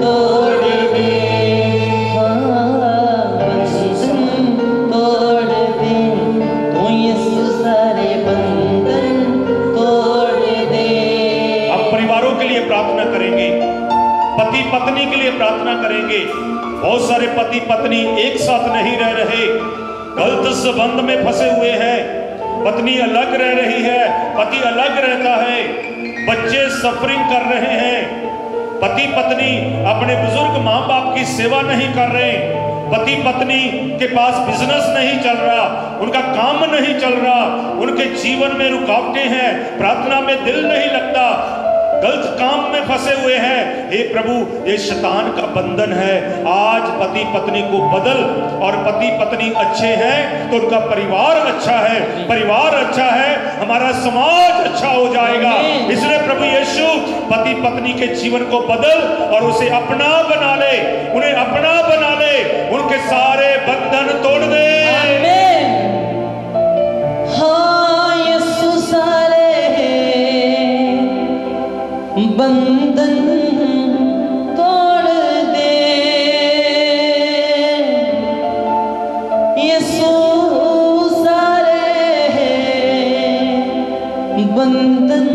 तोड़ दे, पति पत्नी के लिए प्रार्थना करेंगे। बहुत सारे पति पत्नी एक साथ नहीं रह रहे, गलत संबंध में फंसे हुए हैं, पत्नी अलग रह रही है, पति अलग रहता है, बच्चे सफरिंग कर रहे हैं, पति पत्नी अपने बुजुर्ग माँ बाप की सेवा नहीं कर रहे, पति पत्नी के पास बिजनेस नहीं चल रहा, उनका काम नहीं चल रहा, उनके जीवन में रुकावटें हैं, प्रार्थना में दिल नहीं लगता, गलत काम में फंसे हुए हैं। हे प्रभु, ये शैतान का बंधन है, आज पति पत्नी को बदल, और पति पत्नी अच्छे हैं तो उनका परिवार अच्छा है, परिवार अच्छा है हमारा समाज अच्छा हो जाएगा। इसलिए प्रभु यीशु पति पत्नी के जीवन को बदल और उसे अपना बना ले, उन्हें अपना बना ले, उनके सारे बंधन तोड़ दे। बंधन तोड़ दे, यीशु सारे बंधन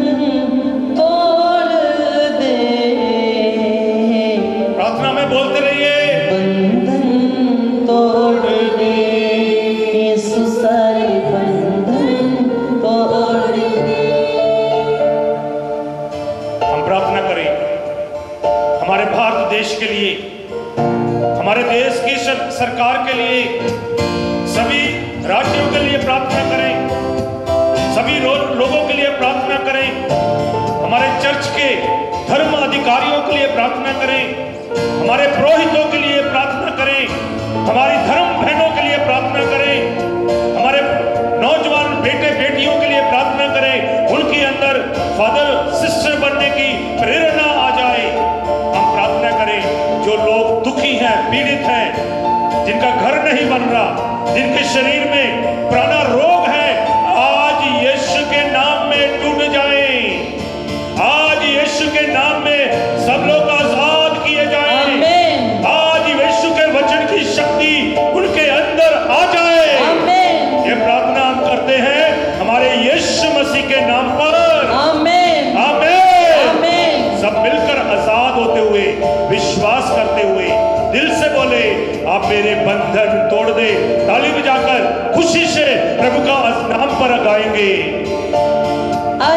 तोड़ दे। प्रार्थना में बोलते रहिए, हमारे भारत देश के लिए, हमारे देश की सरकार के लिए, सभी राज्यों के लिए प्रार्थना करें, सभी लोगों के लिए प्रार्थना करें, हमारे चर्च के धर्म अधिकारियों के लिए प्रार्थना करें, हमारे पुरोहितों के लिए प्रार्थना करें, हमारी धर्म बहनों के लिए प्रार्थना करें, हमारे नौजवान बेटे बेटियों के लिए प्रार्थना करें, उनके अंदर फादर सिस्टर बनने की प्रेरणा आ जाए। हम प्रार्थना करें, जो लोग दुखी हैं, पीड़ित हैं, जिनका घर नहीं बन रहा, जिनके शरीर में पुराना रोग है, आज यीशु के नाम में टूट जाए। आज यीशु के नाम में सब लोग आजाद किए जाएं। आज यीशु के वचन की शक्ति उनके अंदर आ जाए। ये प्रार्थना हम करते हैं हमारे यीशु मसीह के नाम पर। आमीन, आमीन। सब मिलकर आजाद होते हुए, विश्वास करते हुए दिल से बोले, आप मेरे बंधन तोड़ दे। ताली बजाकर खुशी से प्रभु का नाम पर गाएंगे।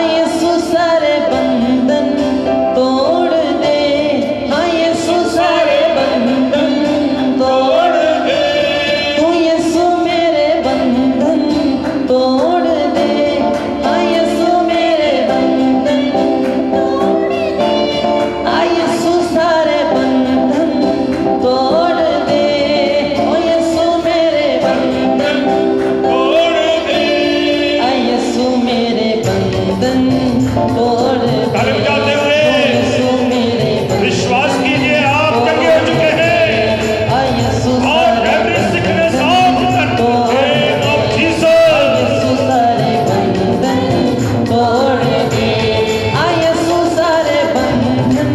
यीशु सारे बंधन तोड़ दे, हाँ यीशु सारे बंधन तोड़ दे, तू यीशु मेरे बंधन तोड़ दे, हाँ यीशु मेरे बंधन तोड़ दे, हाँ यीशु सारे बंधन तोड़ दे, हाँ यीशु मेरे बंधन तोड़ दे, हाँ यीशु मेरे बंधन तोड़ दे। जाते हुए विश्वास कीजिए, आप जगे हो चुके हैं और every sickness out in the name of Jesus। सारे बंधन तोड़ दे, यीशु सारे बंधन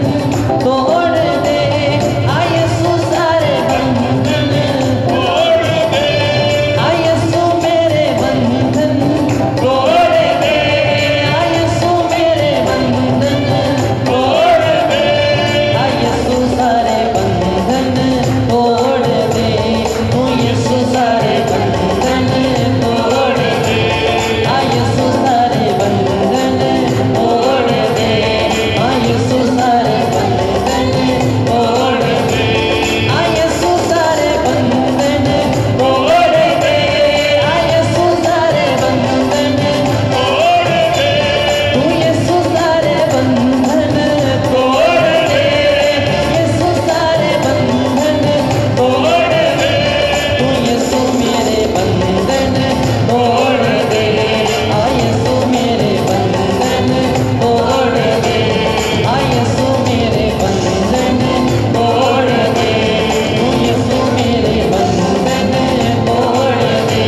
तोड़ दे, यीशु सारे बंधन तोड़ दे, यीशु मेरे बंधन तोड़ दे, यीशु मेरे बंधन तोड़ दे, यीशु सारे बंधन तोड़ दे, तू यीशु सारे बंधन तोड़ दे, यीशु सारे बंधन तोड़ दे, यीशु सारे बंधन तोड़ दे, यीशु सारे बंधन तोड़ दे, यीशु सारे बंधन तोड़ दे, तू यीशु सारे बंधन तोड़ दे, यीशु सारे बंधन तोड़ दे, तू यीशु मेरे बंधन तोड़ दे, यीशु मेरे बंधन तोड़ दे, यीशु मेरे बंधन तोड़ दे, तू यीशु मेरे बंधन तोड़ दे,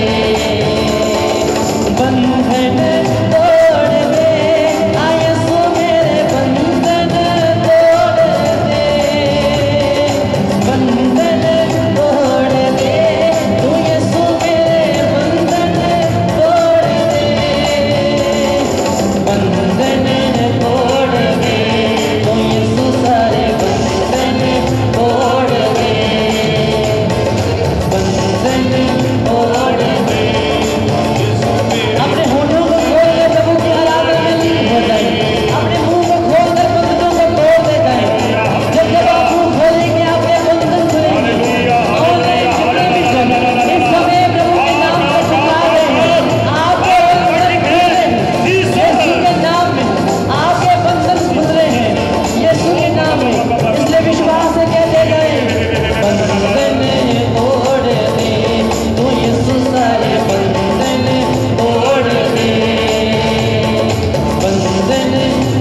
बंधन तोड़ दे, यीशु मेरे बंधन तोड़ दे, बंधन तोड़ दे, तू यीशु मेरे बंधन तोड़ दे, बंधन तोड़ दे, तू यीशु सारे बंधन तोड़ दे, बंधन तोड़ दे। अपने होठों को खोल कर प्रभु की आराधना में लीन हो जाए, अपने मुंह को खोल कर बंधनों को तोड़ दे जाए। जब जब आप मुंह खोलेंगे आपके बंधन खुलेंगे। और जितने भी जन इस समय प्रभु के नाम पर पुकार रहे हैं, आपके बंधन खुल रहे हैं। यीशु के नाम में आपके बंधन खुल रहे हैं, यीशु के नाम में। इसलिए विश्वास से कहते गए, बंधन तोड़ दे, तू यीशु सारे बंधन तोड़ दे, बंधन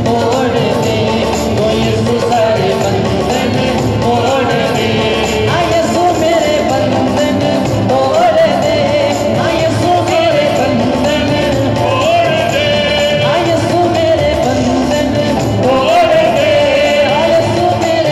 तोड़ दे, तू यीशु सारे बंधन तोड़ दे, यीशु मेरे बंधन तोड़ दे, यीशु मेरे बंधन तोड़ दे, यीशु मेरे बंधन तोड़ दे, यीशु मेरे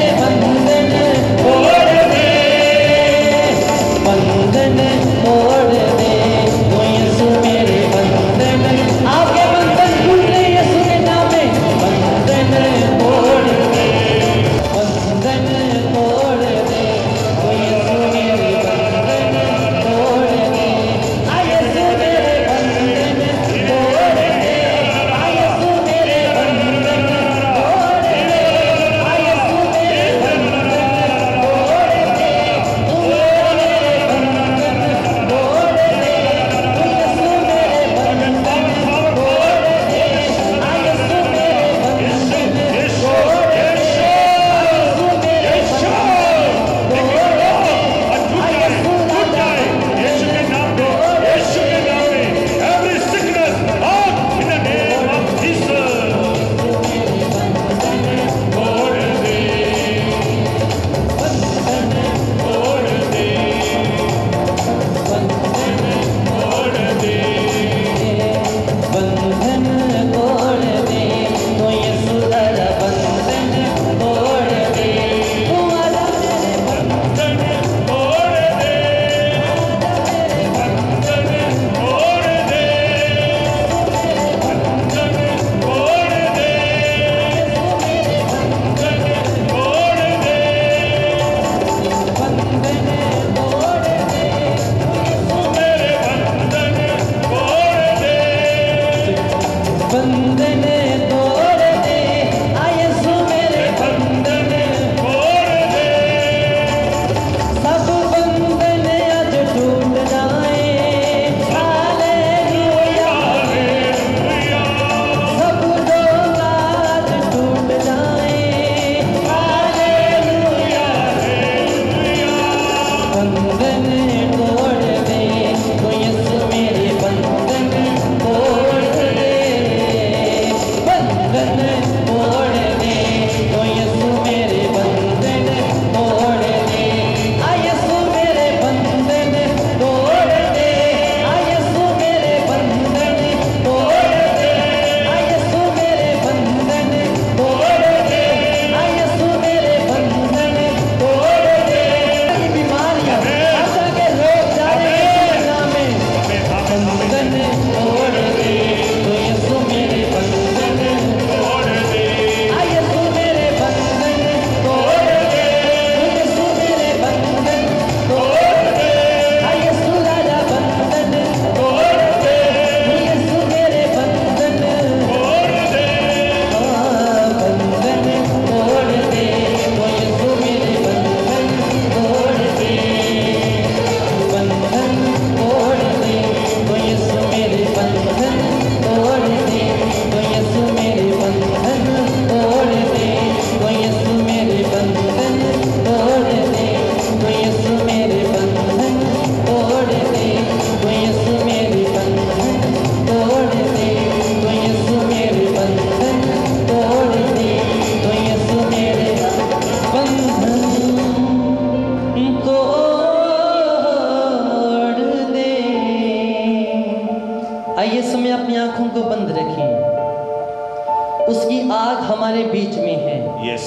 हमारे बीच में है। यस,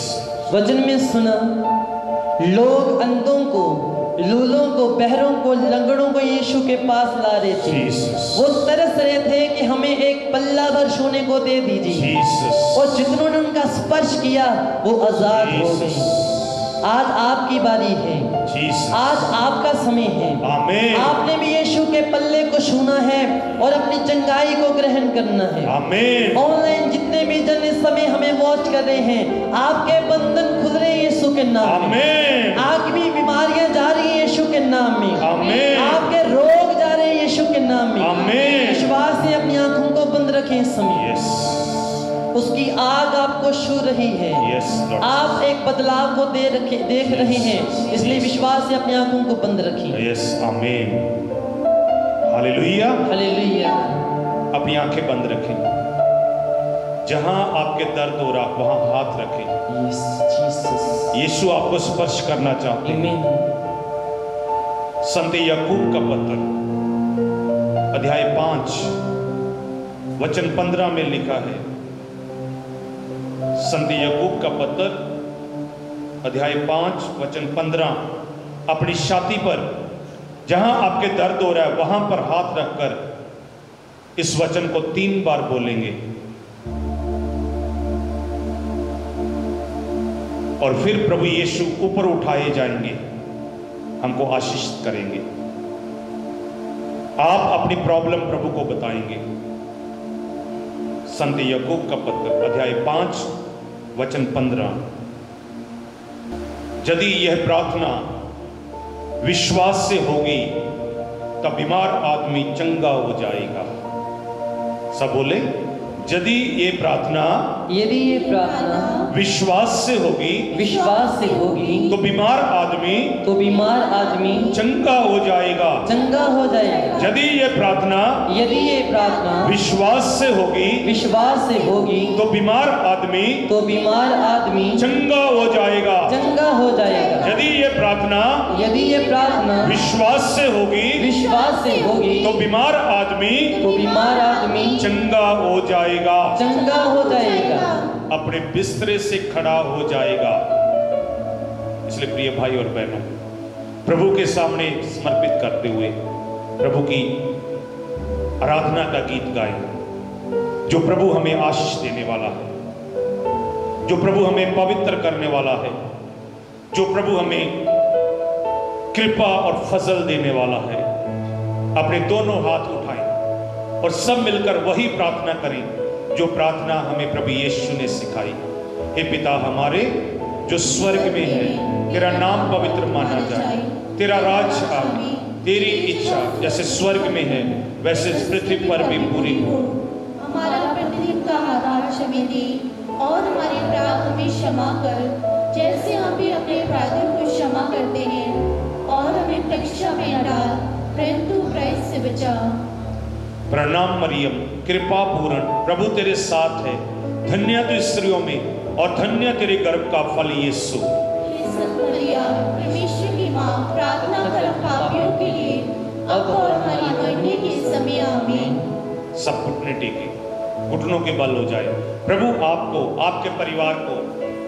वचन में सुना, लोग अंधों को, लूलों को, बहरों को, लंगड़ों को यीशु के पास ला रहे थे। जीसस, वो तरस रहे थे कि हमें एक पल्ला भर सोने को दे दीजिए। जीसस, और जिन्होंने उनका स्पर्श किया वो आजाद हो गए। आज आपकी बारी है, जीसस, आज आपका समय है। आमीन, आपने भी यीशु के पल्ले को छूना है और अपनी चंगाई को ग्रहण करना है। आमीन, ऑनलाइन जितने भी जन इस समय हमें वॉच कर रहे हैं, आपके बंधन खुल रहे हैं यीशु के नाम में। आमीन, आपकी बीमारियां जा रही हैं यीशु के नाम में। आमीन, आपके रोग जा रहे हैं यीशु के नाम में। आमीन। विश्वास से अपनी आंखों को बंद रखें इस समय। यस, उसकी आग आपको छू रही है। यस लॉर्ड, आप एक बदलाव को देख रहे हैं, इसलिए विश्वास से अपनी आंखों को बंद रखें। यस, आमीन, हालेलुया। हालेलुया। अपनी आंखें बंद रखें, जहां आपके दर्द हो रहा वहां हाथ रखें। यस जीसस, यीशु आपको स्पर्श करना चाहते हैं। आमीन। संत याकूब का पत्र अध्याय 5 वचन 15 में लिखा है। संत याकूब का पत्र अध्याय 5 वचन 15, अपनी छाती पर जहां आपके दर्द हो रहा है वहां पर हाथ रखकर इस वचन को 3 बार बोलेंगे और फिर प्रभु यीशु ऊपर उठाए जाएंगे, हमको आशीषित करेंगे। आप अपनी प्रॉब्लम प्रभु को बताएंगे। संत याकूब का पत्र अध्याय 5 वचन 15, यदि यह प्रार्थना विश्वास से होगी तब बीमार आदमी चंगा हो जाएगा। सब बोले, यदि ये प्रार्थना विश्वास से होगी तो बीमार आदमी चंगा हो जाएगा। यदि ये प्रार्थना विश्वास से होगी तो बीमार आदमी चंगा हो जाएगा। यदि ये प्रार्थना विश्वास से होगी तो बीमार आदमी चंगा हो जाएगा। अपने बिस्तरे से खड़ा हो जाएगा। इसलिए प्रिय भाई और बहनों, प्रभु के सामने समर्पित करते हुए प्रभु की आराधना का गीत गाएं, जो प्रभु हमें आशीष देने वाला है, जो प्रभु हमें पवित्र करने वाला है, जो प्रभु हमें कृपा और फजल देने वाला है। अपने दोनों हाथ उठाएं और सब मिलकर वही प्रार्थना करें जो प्रार्थना हमें प्रभु यीशु ने सिखाई। हे पिता हमारे जो स्वर्ग में है, तेरा नाम पवित्र माना जाए, तेरा राज आए, तेरी इच्छा जैसे स्वर्ग में है वैसे पृथ्वी पर भी पूरी हो। हमारा प्रतिदिन का आहार हमें दे और हमारे अपराध हमें क्षमा कर, जैसे हम भी अपने अपराधियों को क्षमा करते हैं, और हमें परीक्षा में न डाल परंतु बुराई से बचा। प्रणाम मरियम, कृपा पूर्ण, प्रभु तेरे साथ है, धन्य तू स्त्रियों में और धन्य तेरे गर्भ का फल यीशु। हे संत मरिया, परमेश्वर की माँ, प्रार्थना कर पापियों के लिए अब और हमारी मरने के समय आमीन। सब घुटने टेके, घुटनों के बल हो जाए। प्रभु आपको, आपके परिवार को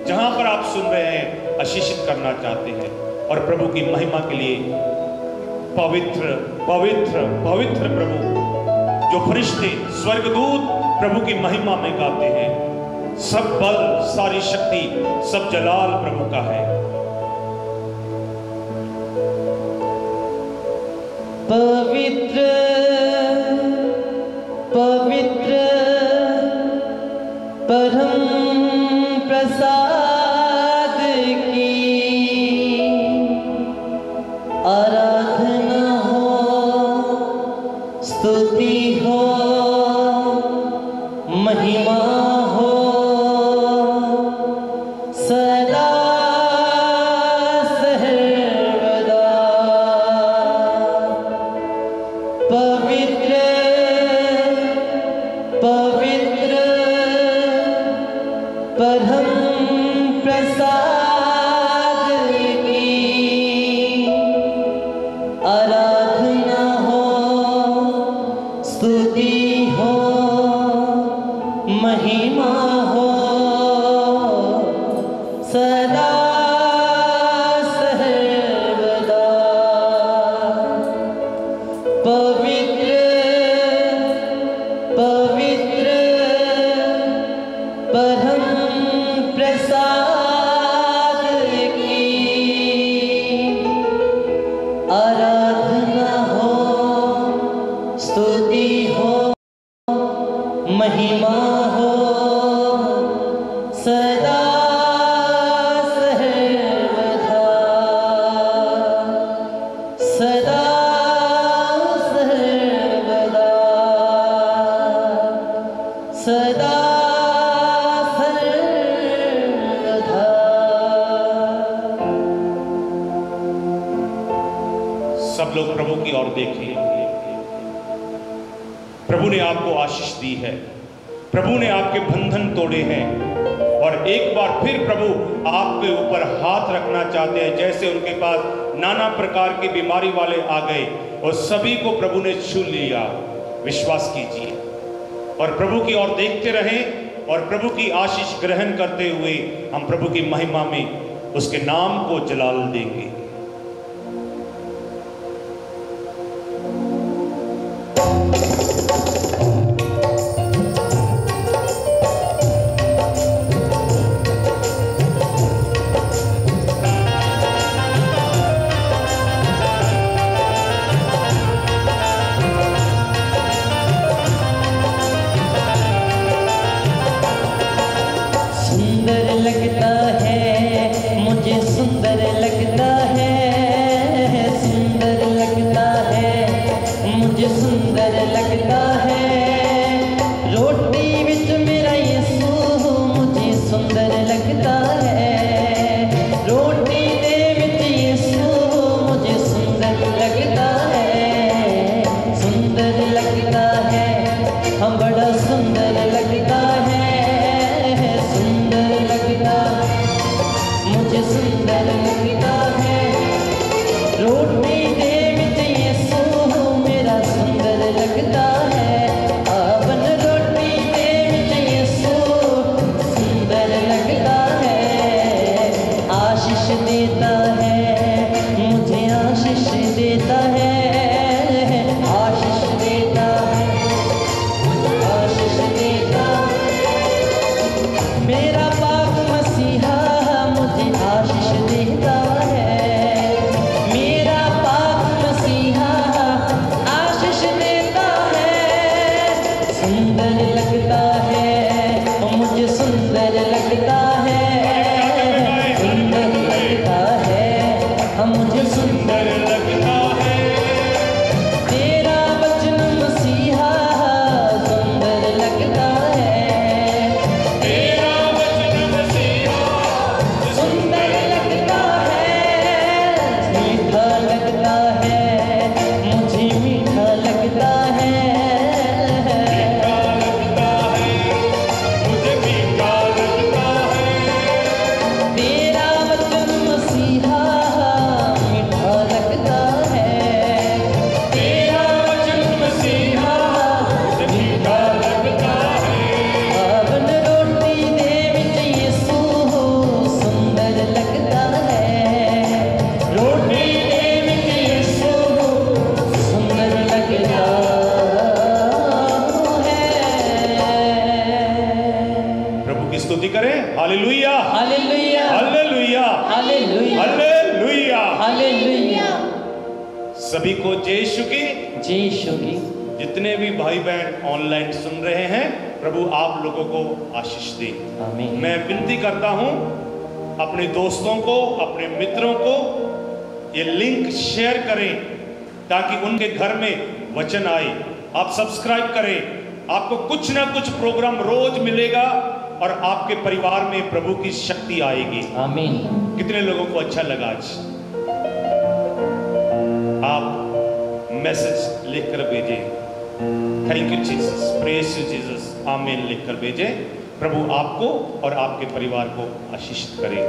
जहां पर आप सुन रहे हैं आशीषित करना चाहते हैं और प्रभु की महिमा के लिए पवित्र पवित्र पवित्र प्रभु, जो फरिश्ते स्वर्गदूत प्रभु की महिमा में गाते हैं, सब बल, सारी शक्ति, सब जलाल प्रभु का है। पवित्र पवित्र परम प्रसाद की आराधना हो, स्तुति हो, महिमा हो सदा सर्वदा। लोग प्रभु की ओर देखें। प्रभु ने आपको आशीष दी है, प्रभु ने आपके बंधन तोड़े हैं, और एक बार फिर प्रभु आपके ऊपर हाथ रखना चाहते हैं। जैसे उनके पास नाना प्रकार की बीमारी वाले आ गए और सभी को प्रभु ने छू लिया। विश्वास कीजिए और प्रभु की ओर देखते रहें, और प्रभु की आशीष ग्रहण करते हुए हम प्रभु की महिमा में उसके नाम को जलाल देंगे। सभी को जय यीशु की। जितने भी भाई बहन ऑनलाइन सुन रहे हैं, प्रभु आप लोगों को आशीष दे। आमीन। मैं विनती करता हूं अपने दोस्तों को, अपने मित्रों को ये लिंक शेयर करें ताकि उनके घर में वचन आए। आप सब्सक्राइब करें, आपको कुछ ना कुछ प्रोग्राम रोज मिलेगा और आपके परिवार में प्रभु की शक्ति आएगी। आमीन। कितने लोगों को अच्छा लगा आज? आप मैसेज लिखकर भेजें, thank you Jesus, praise you Jesus, आमीन लिखकर भेजें। प्रभु आपको और आपके परिवार को आशीषित करे।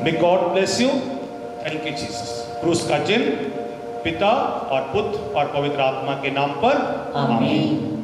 May God bless you. Thank you Jesus. क्रूस का चिन्ह पिता और पुत्र और पवित्र आत्मा के नाम पर आमीन।